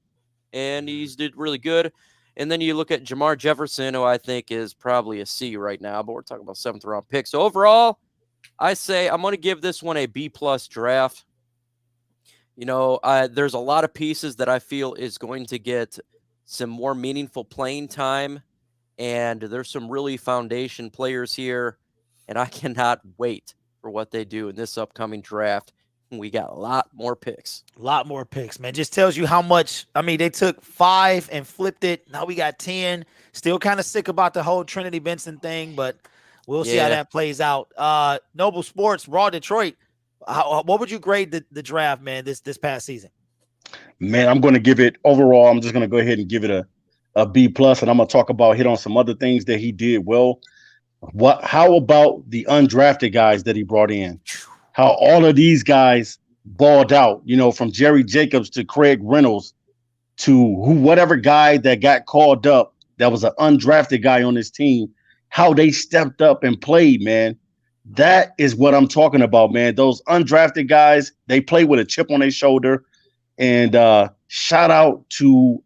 and he's did really good. And then you look at Jamar Jefferson, who I think is probably a C right now, but we're talking about 7th-round pick. So overall, I say I'm going to give this one a B+ draft. There's a lot of pieces that I feel is going to get some more meaningful playing time, and there's some really foundation players here, and I cannot wait for what they do in this upcoming draft. We got a lot more picks. A lot more picks, man. Just tells you how much. I mean, they took 5 and flipped it. Now we got 10. Still kind of sick about the whole Trinity Benson thing, but we'll see how that plays out. Noble Sports, Raw Detroit. What would you grade the draft, man, this past season? Man, I'm going to give it overall. I'm just going to go ahead and give it a B+, and I'm going to hit on some other things that he did well. How about the undrafted guys that he brought in? How all of these guys balled out, from Jerry Jacobs to Craig Reynolds to whatever guy that got called up that was an undrafted guy on this team, how they stepped up and played, man. That is what I'm talking about, man. Those undrafted guys, they play with a chip on their shoulder. And shout out to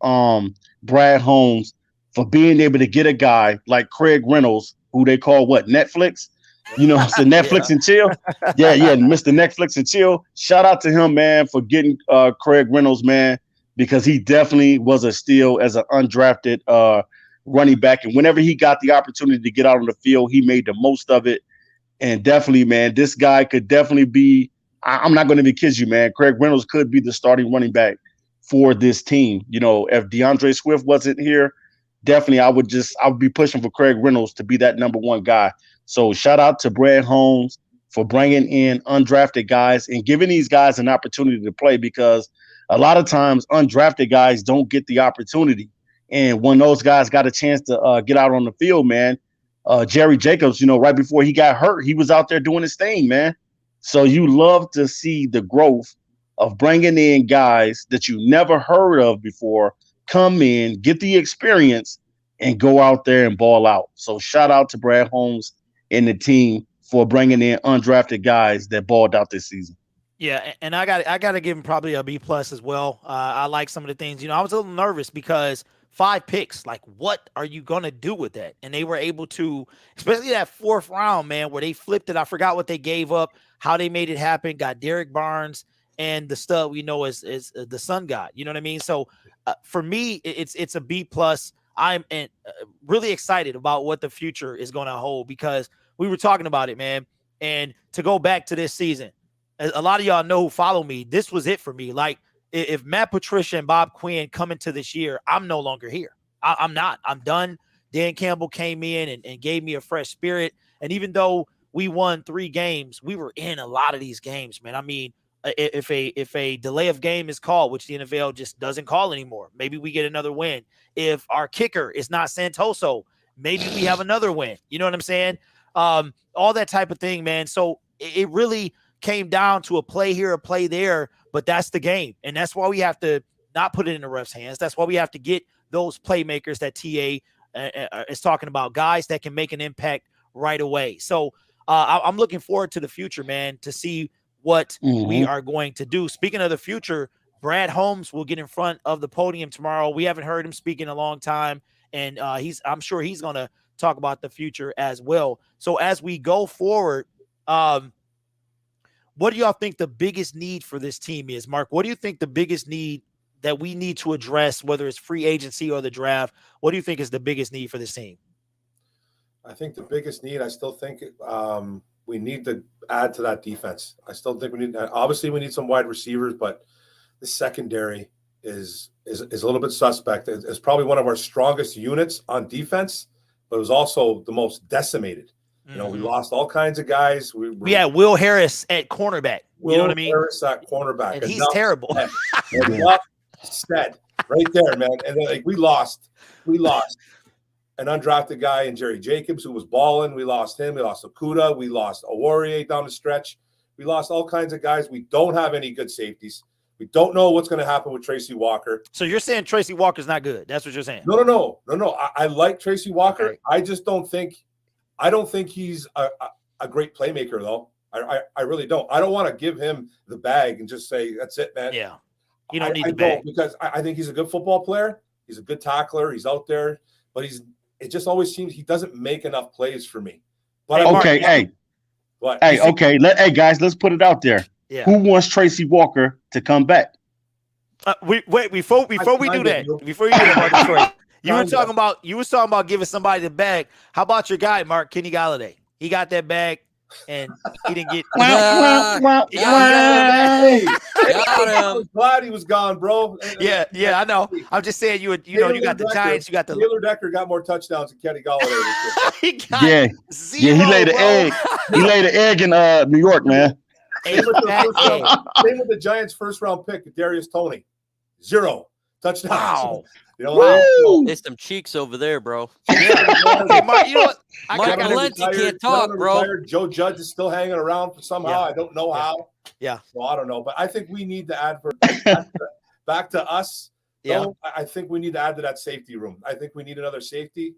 Brad Holmes for being able to get a guy like Craig Reynolds, who they call Netflix? It's the Netflix and chill. Yeah, Mr. Netflix and chill. Shout out to him, man, for getting Craig Reynolds, man, because he definitely was a steal as an undrafted running back. And whenever he got the opportunity to get out on the field, he made the most of it. And definitely, man, this guy could definitely be, I'm not going to be kidding you, man. Craig Reynolds could be the starting running back for this team. If DeAndre Swift wasn't here, definitely I would be pushing for Craig Reynolds to be that number 1 guy. So shout out to Brad Holmes for bringing in undrafted guys and giving these guys an opportunity to play, because a lot of times undrafted guys don't get the opportunity. And when those guys got a chance to get out on the field, man, Jerry Jacobs, right before he got hurt, he was out there doing his thing, man. So you love to see the growth of bringing in guys that you never heard of before, come in, get the experience, and go out there and ball out. So shout out to Brad Holmes and the team for bringing in undrafted guys that balled out this season. Yeah, and I got to give him probably a B+ as well. I like some of the things. I was a little nervous because 5 picks, like, what are you going to do with that? And they were able to, especially that 4th round, man, where they flipped it. I forgot what they gave up, how they made it happen, got Derek Barnes and the stud we know is the Sun God. You know what I mean? So for me, it's a B+. I'm really excited about what the future is going to hold, because we were talking about it, man. And to go back to this season, a lot of y'all know who follow me, this was it for me. Like, if Matt Patricia and Bob Quinn come into this year, I'm no longer here. I'm not. I'm done. Dan Campbell came in and gave me a fresh spirit. And even though we won 3 games, we were in a lot of these games, man. I mean, if a delay of game is called, which the NFL just doesn't call anymore, maybe we get another win. If our kicker is not Santoso, maybe we have another win. You know what I'm saying? All that type of thing, man. So it really came down to a play here, a play there, but that's the game. And that's why we have to not put it in the ref's hands. That's why we have to get those playmakers that TA is talking about, guys that can make an impact right away. So I'm looking forward to the future, man, to see what we are going to do. Speaking of the future, Brad Holmes will get in front of the podium tomorrow. We haven't heard him speak in a long time, and I'm sure he's going to talk about the future as well. So as we go forward, what do y'all think the biggest need for this team is? Mark, what do you think the biggest need that we need to address, whether it's free agency or the draft? What do you think is the biggest need for this team? I think the biggest need, I still think we need to add to that defense. I still think we need. Obviously, we need some wide receivers, but the secondary is a little bit suspect. It's probably one of our strongest units on defense, but it was also the most decimated. You know, we lost all kinds of guys. We had Will Harris at cornerback. You know what I mean? Harris at cornerback, and he's terrible. Enough said, right there, man. And then like we lost an undrafted guy in Jerry Jacobs who was balling. We lost him. We lost Okuda. We lost Awarie down the stretch. We lost all kinds of guys. We don't have any good safeties. We don't know what's going to happen with Tracy Walker. So you're saying Tracy Walker's not good? That's what you're saying? No. I like Tracy Walker. Okay. I don't think he's a great playmaker, though. I really don't. I don't want to give him the bag and just say, that's it, man. Yeah. You don't need the bag. Because I think he's a good football player. He's a good tackler. He's out there. But it just always seems he doesn't make enough plays for me. But hey, guys, let's put it out there. Yeah. Who wants Tracy Walker to come back? Before we do that, Detroit, you were talking about giving somebody the bag. How about your guy, Mark Kenny Galladay? He got that bag, and he didn't get. I'm glad he was gone, bro. Yeah, I know. I'm just saying you got the Giants, you got the Taylor Decker got more touchdowns than Kenny Galladay. He laid an egg. He laid an egg in New York, man. Same with the Giants' first-round pick, Darius Toney. 0 touchdowns. Wow. You know, there's some cheeks over there, bro. Yeah. Hey, Mark, you know what? Mike Valenti can't talk, bro. Joe Judge is still hanging around for somehow. Yeah. I don't know how. Yeah. So I don't know. But I think we need to add back to us. Yeah. Though, I think we need to add to that safety room. I think we need another safety.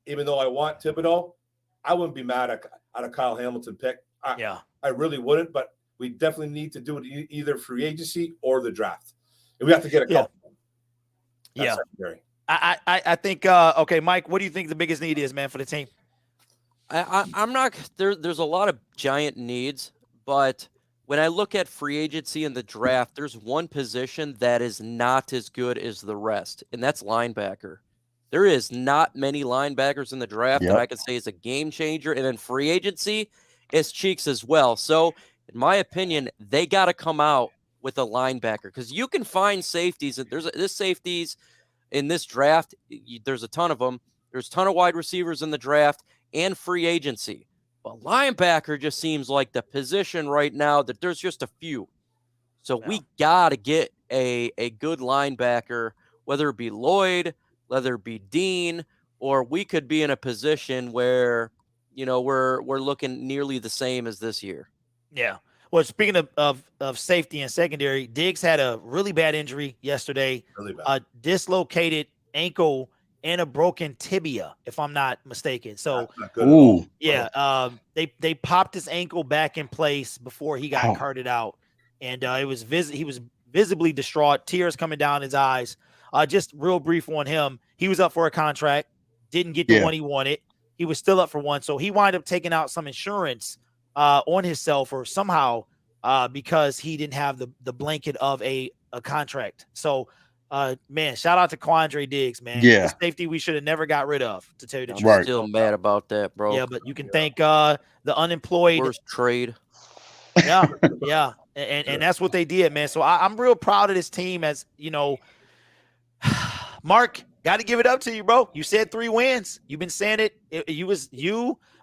Even though I want Thibodeau, I wouldn't be mad at a Kyle Hamilton pick. I really wouldn't, but we definitely need to do it either free agency or the draft. And we have to get a couple. Yeah. I think okay, Mike, what do you think the biggest need is, man, for the team? I'm not there's a lot of giant needs, but when I look at free agency and the draft, there's one position that is not as good as the rest, and that's linebacker. There is not many linebackers in the draft that I could say is a game changer, and then free agency is cheeks as well. So, in my opinion, they got to come out with a linebacker because you can find safeties. There's safeties in this draft. There's a ton of them. There's a ton of wide receivers in the draft and free agency. But linebacker just seems like the position right now that there's just a few. So we got to get a good linebacker, whether it be Lloyd, whether it be Dean, or we could be in a position where, you know, we're looking nearly the same as this year. Yeah. Well, speaking of safety and secondary, Diggs had a really bad injury yesterday. Really bad. A dislocated ankle and a broken tibia, if I'm not mistaken. So, they popped his ankle back in place before he got carted out, and he was visibly distraught, tears coming down his eyes. Just real brief on him. He was up for a contract, didn't get the one he wanted. He was still up for one, so he wound up taking out some insurance on himself or somehow because he didn't have the blanket of a contract. So, man, shout out to Quandre Diggs, man. Yeah. The safety we should have never got rid of, to tell you the truth. I'm still mad about that, bro. Yeah, but you can thank the unemployed. Worst trade. Yeah. And that's what they did, man. So I'm real proud of this team, as you know. Mark, got to give it up to you, bro. You said 3 wins. You've been saying it.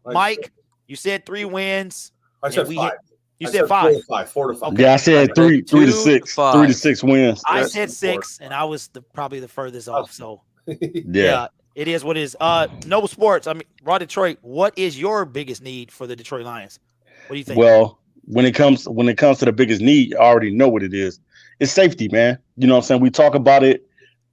Mike, you said 3 wins. I said 5. You said 5. 4 to 5. Okay. Yeah, I said 3 to 6. 3 to 6 wins. I said 6, and I was probably the furthest off. So, yeah, it is what it is. Noble Sports, I mean, Raw Detroit, what is your biggest need for the Detroit Lions? What do you think? Well, when it comes to the biggest need, I already know what it is. It's safety, man. You know what I'm saying? We talk about it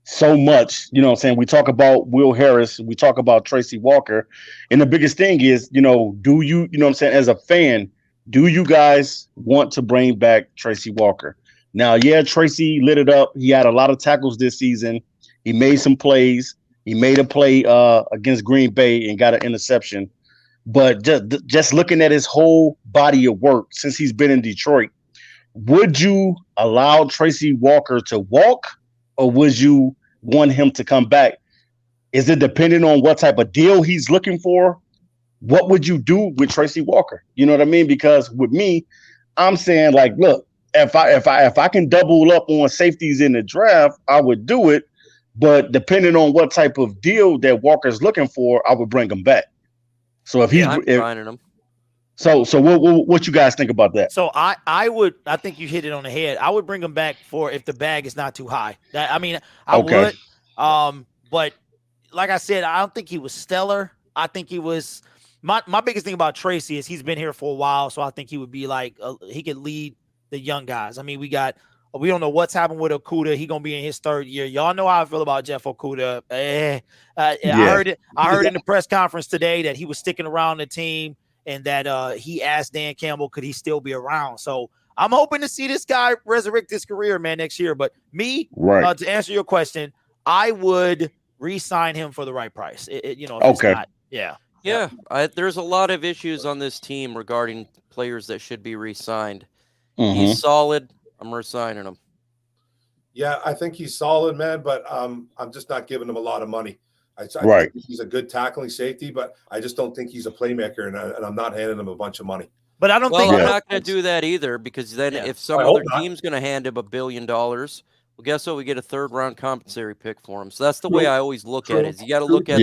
so much, you know what I'm saying? We talk about Will Harris, we talk about Tracy Walker, and the biggest thing is, you know, do you know what I'm saying, as a fan, do you guys want to bring back Tracy Walker? Now, yeah, Tracy lit it up. He had a lot of tackles this season. He made some plays. He made a play against Green Bay and got an interception. But just looking at his whole body of work since he's been in Detroit, would you allow Tracy Walker to walk, or would you want him to come back? Is it dependent on what type of deal he's looking for? what would you do with Tracy Walker? You know what I mean? Because with me, I'm saying like, look, if I can double up on safeties in the draft, I would do it. But depending on what type of deal that Walker's looking for, I would bring him back. So if he's I'm signing him. So what you guys think about that? So I think you hit it on the head. I would bring him back for if the bag is not too high. I would. But like I said, I don't think he was stellar. I think he was my biggest thing about Tracy is he's been here for a while, so I think he would be like he could lead the young guys. I mean, we don't know what's happened with Okuda. He gonna be in his third year. Y'all know how I feel about Jeff Okuda. I heard in the press conference today that he was sticking around the team. And that he asked Dan Campbell, could he still be around? So I'm hoping to see this guy resurrect his career, man, next year. But to answer your question, I would re-sign him for the right price. There's a lot of issues on this team regarding players that should be re-signed. Mm-hmm. He's solid. I'm re-signing him. Yeah, I think he's solid, man, but I'm just not giving him a lot of money. I think he's a good tackling safety, but I just don't think he's a playmaker, and I'm not handing him a bunch of money. But I don't think I'm not going to do that either, because then if some other team's going to hand him $1 billion, well, guess what? We get a third-round compensatory pick for him. So that's the way I always look at it. Is you got to look at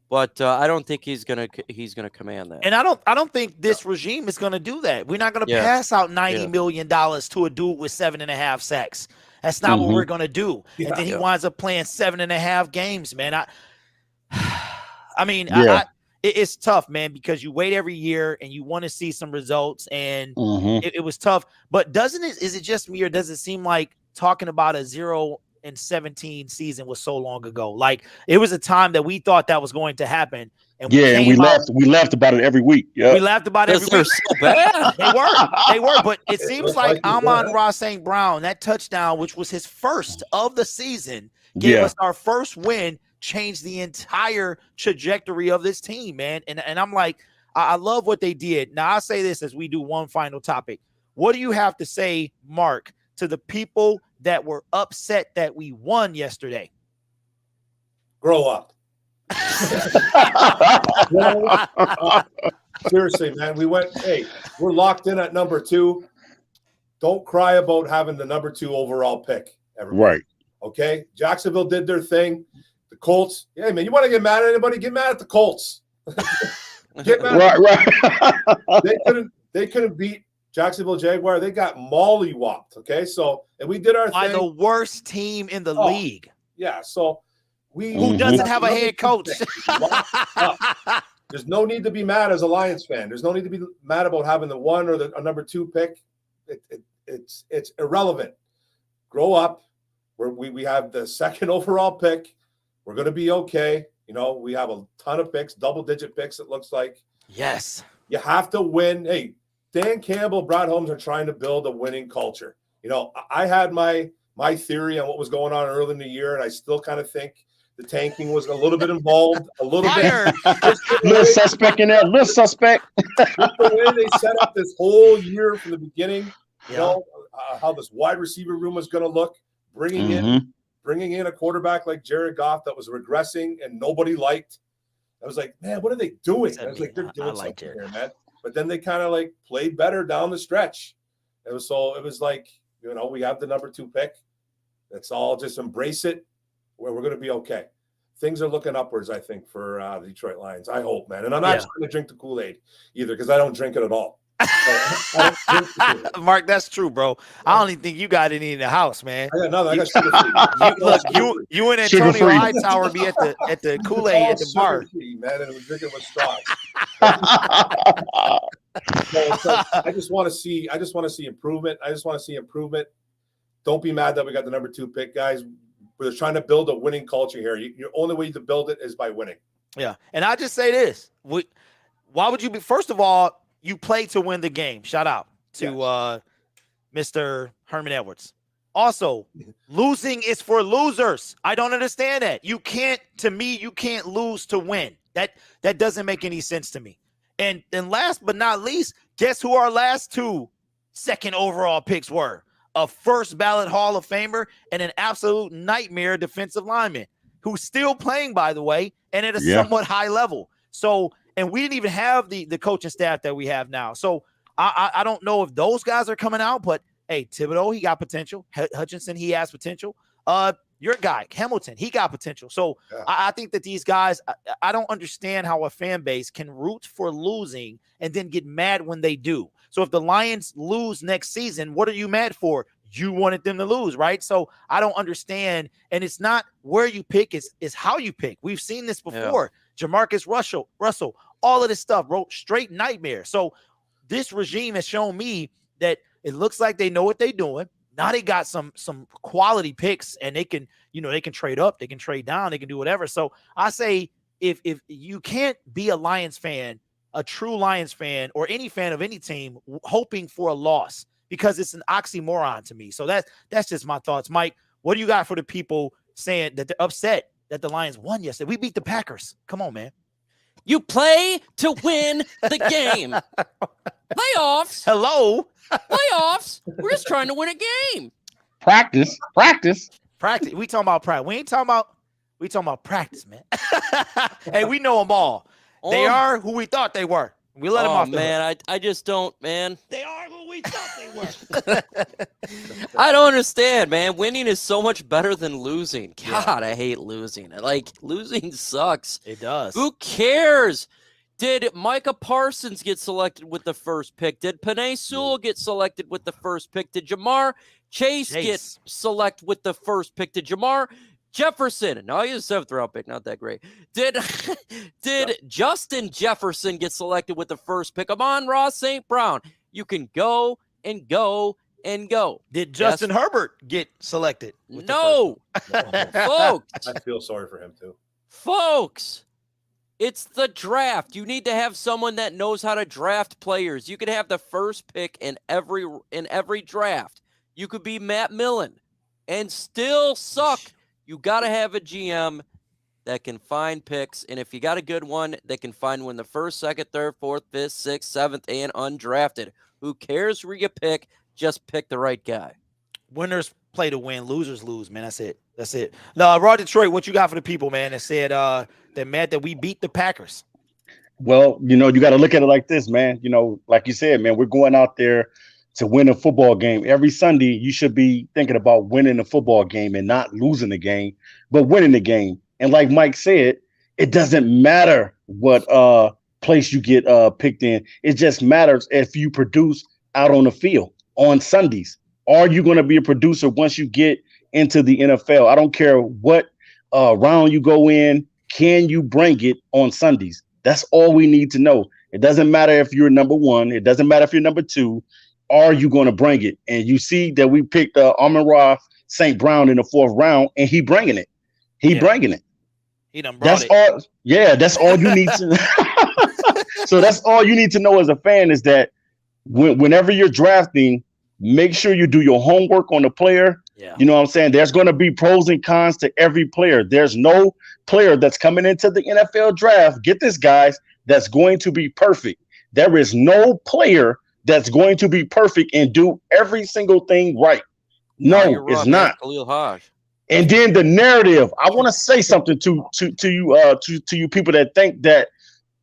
but I don't think he's gonna command that. And I don't think this regime is gonna do that. We're not gonna pass out $90 million to a dude with 7.5 sacks. That's not what we're gonna do. And then he winds up playing 7.5 games, man. It's tough, man, because you wait every year and you want to see some results, and it was tough. But is it just me, or does it seem like talking about a 0-17 season was so long ago? Like, it was a time that we thought that was going to happen. And we laughed about it every week. Yeah, we laughed about it every week. So bad. They were. But it seems like Amon-Ra St. Brown, that touchdown, which was his first of the season, gave us our first win, changed the entire trajectory of this team, man. And I'm like, I love what they did. Now, I'll say this as we do one final topic. What do you have to say, Mark, to the people that were upset that we won yesterday? Grow up. Seriously, man. We're locked in at number 2. Don't cry about having the number 2 overall pick. Everybody. Right. Okay. Jacksonville did their thing. The Colts. Yeah, man. You want to get mad at anybody? Get mad at the Colts. Get mad. Right. They couldn't beat Jacksonville Jaguar. They got mollywopped. Okay. So, and we did our thing. By the worst team in the league. Yeah. So, who doesn't have a head coach? There's no need to be mad as a Lions fan. There's no need to be mad about having the 1 or a number 2 pick. It's irrelevant. Grow up. We have the 2nd overall pick. We're going to be okay. We have a ton of picks, double-digit picks, it looks like. Yes. You have to win. Hey, Dan Campbell, Brad Holmes are trying to build a winning culture. I had my theory on what was going on early in the year, and I still kind of think the tanking was a little bit involved, a little bit. Little suspect in there, little suspect. Just the way they set up this whole year from the beginning, how this wide receiver room was going to look, bringing in a quarterback like Jared Goff that was regressing and nobody liked. I was like, man, what are they doing? I was like, they're doing something here, man. But then they kind of like played better down the stretch. It was like, we have the number 2 pick. Let's all just embrace it. Where we're going to be okay. Things are looking upwards, I think, for the Detroit Lions. I hope, man. And I'm not trying to drink the Kool-Aid either, because I don't drink it at all. Mark, that's true, bro. I don't even think you got any in the house, man. I got nothing. I got you and Antonio Hightower be at the Kool-Aid at the bar, man, and we're drinking with straws. I just want to see improvement. Don't be mad that we got the number 2 pick, guys. We're trying to build a winning culture here. Your only way to build it is by winning. Yeah, and I just say this: why would you be? First of all, you play to win the game. Shout out to Mr. Herman Edwards. Also, losing is for losers. I don't understand that. You can't lose to win. That doesn't make any sense to me. And last but not least, guess who our last 2 second overall picks were? A first ballot Hall of Famer and an absolute nightmare defensive lineman who's still playing, by the way, and at a somewhat high level. So and we didn't even have the coaching staff that we have now. So I don't know if those guys are coming out, but hey, Thibodeau, he got potential. Hutchinson, he has potential. Your guy, Hamilton, he got potential. So yeah. I think that these guys, I don't understand how a fan base can root for losing and then get mad when they do. So if the Lions lose next season, what are you mad for? You wanted them to lose, right? So I don't understand. And it's not where you pick, it's how you pick. We've seen this before. Yeah. Jamarcus Russell, all of this stuff, bro, straight nightmare. So this regime has shown me that it looks like they know what they're doing. Now they got some quality picks, and they can trade up, they can trade down, they can do whatever. So I say if you can't be a Lions fan, a true Lions fan, or any fan of any team hoping for a loss, because it's an oxymoron to me. So that's just my thoughts. Mike, what do you got for the people saying that they're upset that the Lions won yesterday? We beat the Packers. Come on, man. You play to win the game. Playoffs. Hello. Playoffs. We're just trying to win a game. Practice. We talking about practice. We talking about practice, man. Hey, we know them all. They are who we thought they were. We let them off. Man, I just don't, man. They are who we thought they were. I don't understand, man. Winning is so much better than losing. God, I hate losing. Like, losing sucks. It does. Who cares? Did Micah Parsons get selected with the first pick? Did Penei Sewell get selected with the first pick? Did Jamar Chase get selected with the first pick? Did Jamar Jefferson? No, he's a seventh-round pick. Not that great. Did Justin Jefferson get selected with the first pick? Amon-Ra St. Brown. You can go and go and go. Did Justin Herbert get selected? No. Folks. I feel sorry for him, too. Folks. It's the draft. You need to have someone that knows how to draft players. You could have the first pick in every draft. You could be Matt Millen and still suck. You got to have a GM that can find picks, and if you got a good one, that can find one the first, second, third, fourth, fifth, sixth, seventh, and undrafted. Who cares where you pick? Just pick the right guy. Winners play to win, losers lose, man. That's it. Now, Raw Detroit, what you got for the people, man, that said they're mad that we beat the Packers? Well, you got to look at it like this, man. Like you said, man, we're going out there to win a football game. Every Sunday, you should be thinking about winning a football game and not losing the game, but winning the game. And like Mike said, it doesn't matter what place you get picked in. It just matters if you produce out on the field on Sundays. Are you going to be a producer once you get into the NFL? I don't care what round you go in. Can you bring it on Sundays? That's all we need to know. It doesn't matter if you're number one. It doesn't matter if you're number two. Are you going to bring it? And you see that we picked Amon-Ra St. Brown in the fourth round, and he bringing it. Bringing it. He done brought it. All. Yeah, that's all you need to. So that's all you need to know as a fan is that whenever you're drafting, make sure you do your homework on the player. Yeah. You know what I'm saying? There's going to be pros and cons to every player. There's no player that's coming into the NFL draft. Get this, guys, that's going to be perfect. There is no player that's going to be perfect and do every single thing right. No, it's not. Khalil Hodge. And then the narrative. I want to say something to you people that think that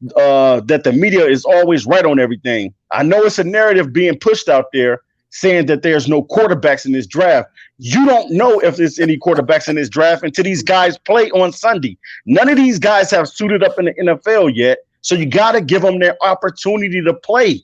that the media is always right on everything. I know it's a narrative being pushed out there saying that there's no quarterbacks in this draft. You don't know if there's any quarterbacks in this draft until these guys play on Sunday. None of these guys have suited up in the NFL yet, so you got to give them their opportunity to play.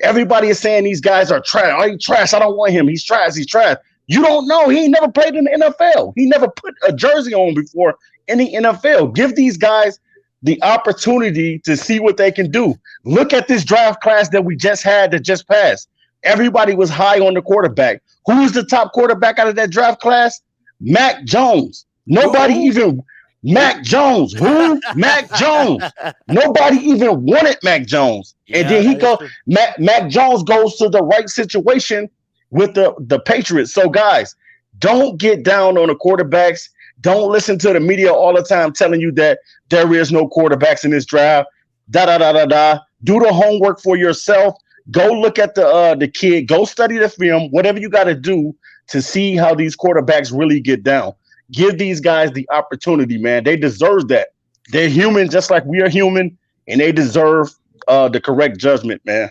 Everybody is saying these guys are trash. Oh, he's trash. I don't want him. He's trash. He's trash. You don't know. He ain't never played in the NFL. He never put a jersey on before in the NFL. Give these guys the opportunity to see what they can do. Look at this draft class that we just had that just passed. Everybody was high on the quarterback. Who was the top quarterback out of that draft class? Mac Jones. Nobody even Mac Jones. Who? Mac Jones. Nobody even wanted Mac Jones. And then he goes, Mac Jones goes to the right situation with the Patriots. So guys, don't get down on the quarterbacks. Don't listen to the media all the time telling you that there is no quarterbacks in this draft. Do the homework for yourself. Go look at the kid. Go study the film. Whatever you got to do to see how these quarterbacks really get down. Give these guys the opportunity, man. They deserve that. They're human just like we are human, and they deserve the correct judgment, man.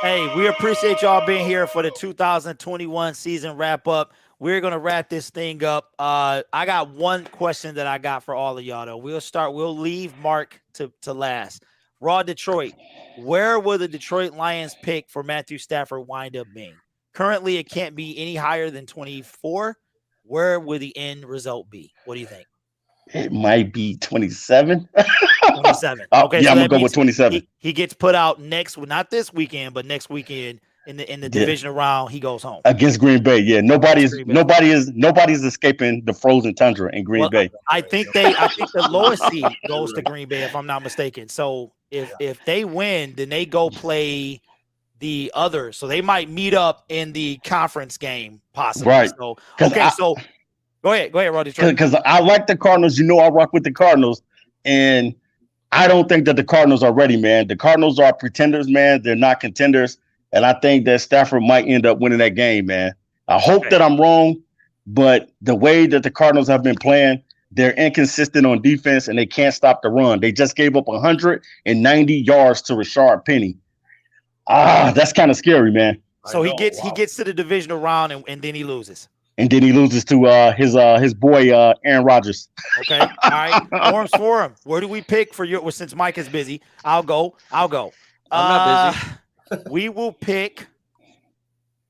Hey, we appreciate y'all being here for the 2021 season wrap up. We're gonna wrap this thing up. I got one question that I got for all of y'all though. We'll leave Mark to last. Raw Detroit. Where will the Detroit Lions pick for Matthew Stafford wind up being? Currently, it can't be any higher than 24. Where will the end result be? What do you think? It might be 27. 27. Okay, yeah, so I'm that gonna go means with 27. he gets put out not this weekend, but next weekend in the divisional round. He goes home against Green Bay. Yeah, nobody's escaping the frozen tundra in Green Bay. I think the lowest seed goes to Green Bay, if I'm not mistaken. So if they win, then they go play the others. So they might meet up in the conference game, possibly. Right. So so go ahead, Roddy. Because I like the Cardinals. I rock with the Cardinals, and I don't think that the Cardinals are ready, man. The Cardinals are pretenders, man. They're not contenders. And I think that Stafford might end up winning that game, man. I hope that I'm wrong, but the way that the Cardinals have been playing, they're inconsistent on defense, and they can't stop the run. They just gave up 190 yards to Rashard Penny. That's kind of scary, man. So he gets to the divisional round, and then he loses. And then he loses to his boy Aaron Rodgers. Okay, all right. Forms for him. Where do we pick for your? Well, since Mike is busy, I'll go. I'm not busy. We will pick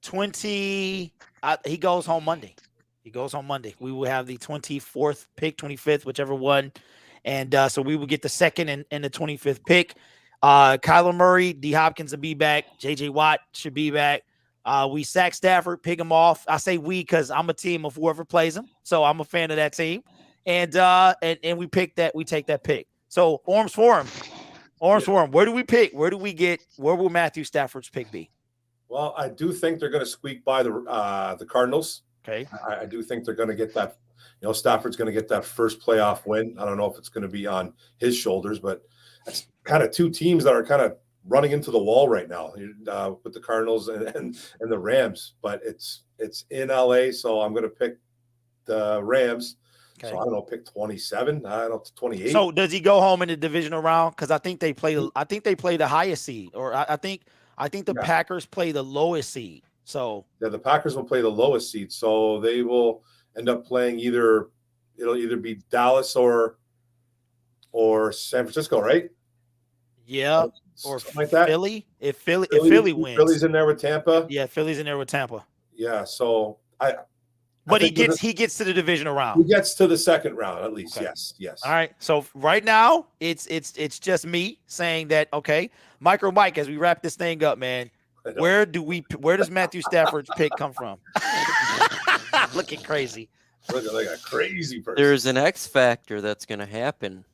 20. He goes home Monday. We will have the 24th pick, 25th, whichever one. And so we will get the second and the 25th pick. Kyler Murray, D. Hopkins will be back. J.J. Watt should be back. We sack Stafford, pick him off. I say we because I'm a team of whoever plays him. So I'm a fan of that team. And we pick that. We take that pick. So Orms Forum. Where do we pick? Where will Matthew Stafford's pick be? Well, I do think they're going to squeak by the Cardinals. Okay. I do think they're going to get that. Stafford's going to get that first playoff win. I don't know if it's going to be on his shoulders, but it's kind of two teams that are kind of running into the wall right now with the Cardinals and the Rams. But it's in LA, so I'm going to pick the Rams. Okay. So I don't know, pick 27. I don't know, 28. So does he go home in the divisional round? Because I think they play the highest seed, or I think the Packers play the lowest seed. So the Packers will play the lowest seed. So they will end up playing it'll either be Dallas or San Francisco, right? Yeah. Or like that. Philly. If Philly wins. Philly's in there with Tampa. Yeah, Philly's in there with Tampa. Yeah, so he gets to the divisional round. He gets to the second round at least. Okay. Yes. All right. So right now it's just me saying that. Okay, Micro Mike, as we wrap this thing up, man, where does Matthew Stafford's pick come from? Looking crazy. Looking like a crazy person. There's an X factor that's going to happen.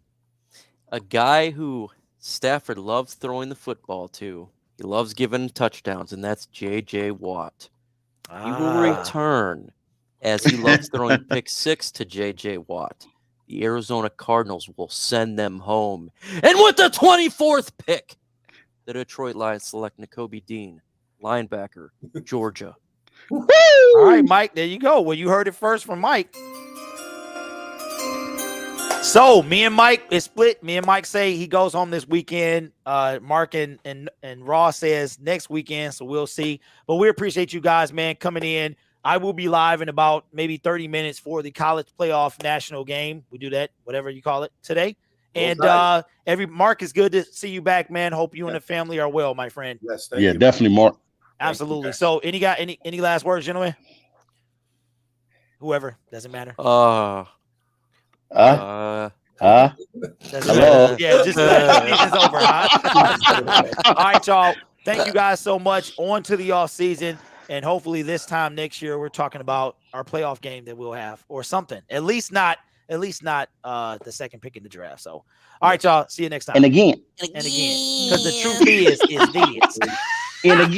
A guy who Stafford loves throwing the football to. He loves giving touchdowns, and that's J.J. Watt. He will return. As he loves throwing pick six to J.J. Watt, the Arizona Cardinals will send them home. And with the 24th pick, the Detroit Lions select Nakobe Dean, linebacker, Georgia. All right, Mike, there you go. Well, you heard it first from Mike. So me and Mike is split. Me and Mike say he goes home this weekend. Mark and Ross says next weekend, so we'll see. But we appreciate you guys, man, coming in. I will be live in about maybe 30 minutes for the college playoff national game. We do that, whatever you call it, today. And Mark, is good to see you back, man. Hope you and the family are well, my friend. Yes, thank you. Definitely, Mark. Absolutely. So any last words, gentlemen? Whoever, doesn't matter. Hello. Yeah, just it's over, huh? All right, y'all. Thank you guys so much. On to the off season. And hopefully this time next year, we're talking about our playoff game that we'll have or something. At least not the second pick in the draft. So, all right, y'all. See you next time. And again. Because the truth is. And again.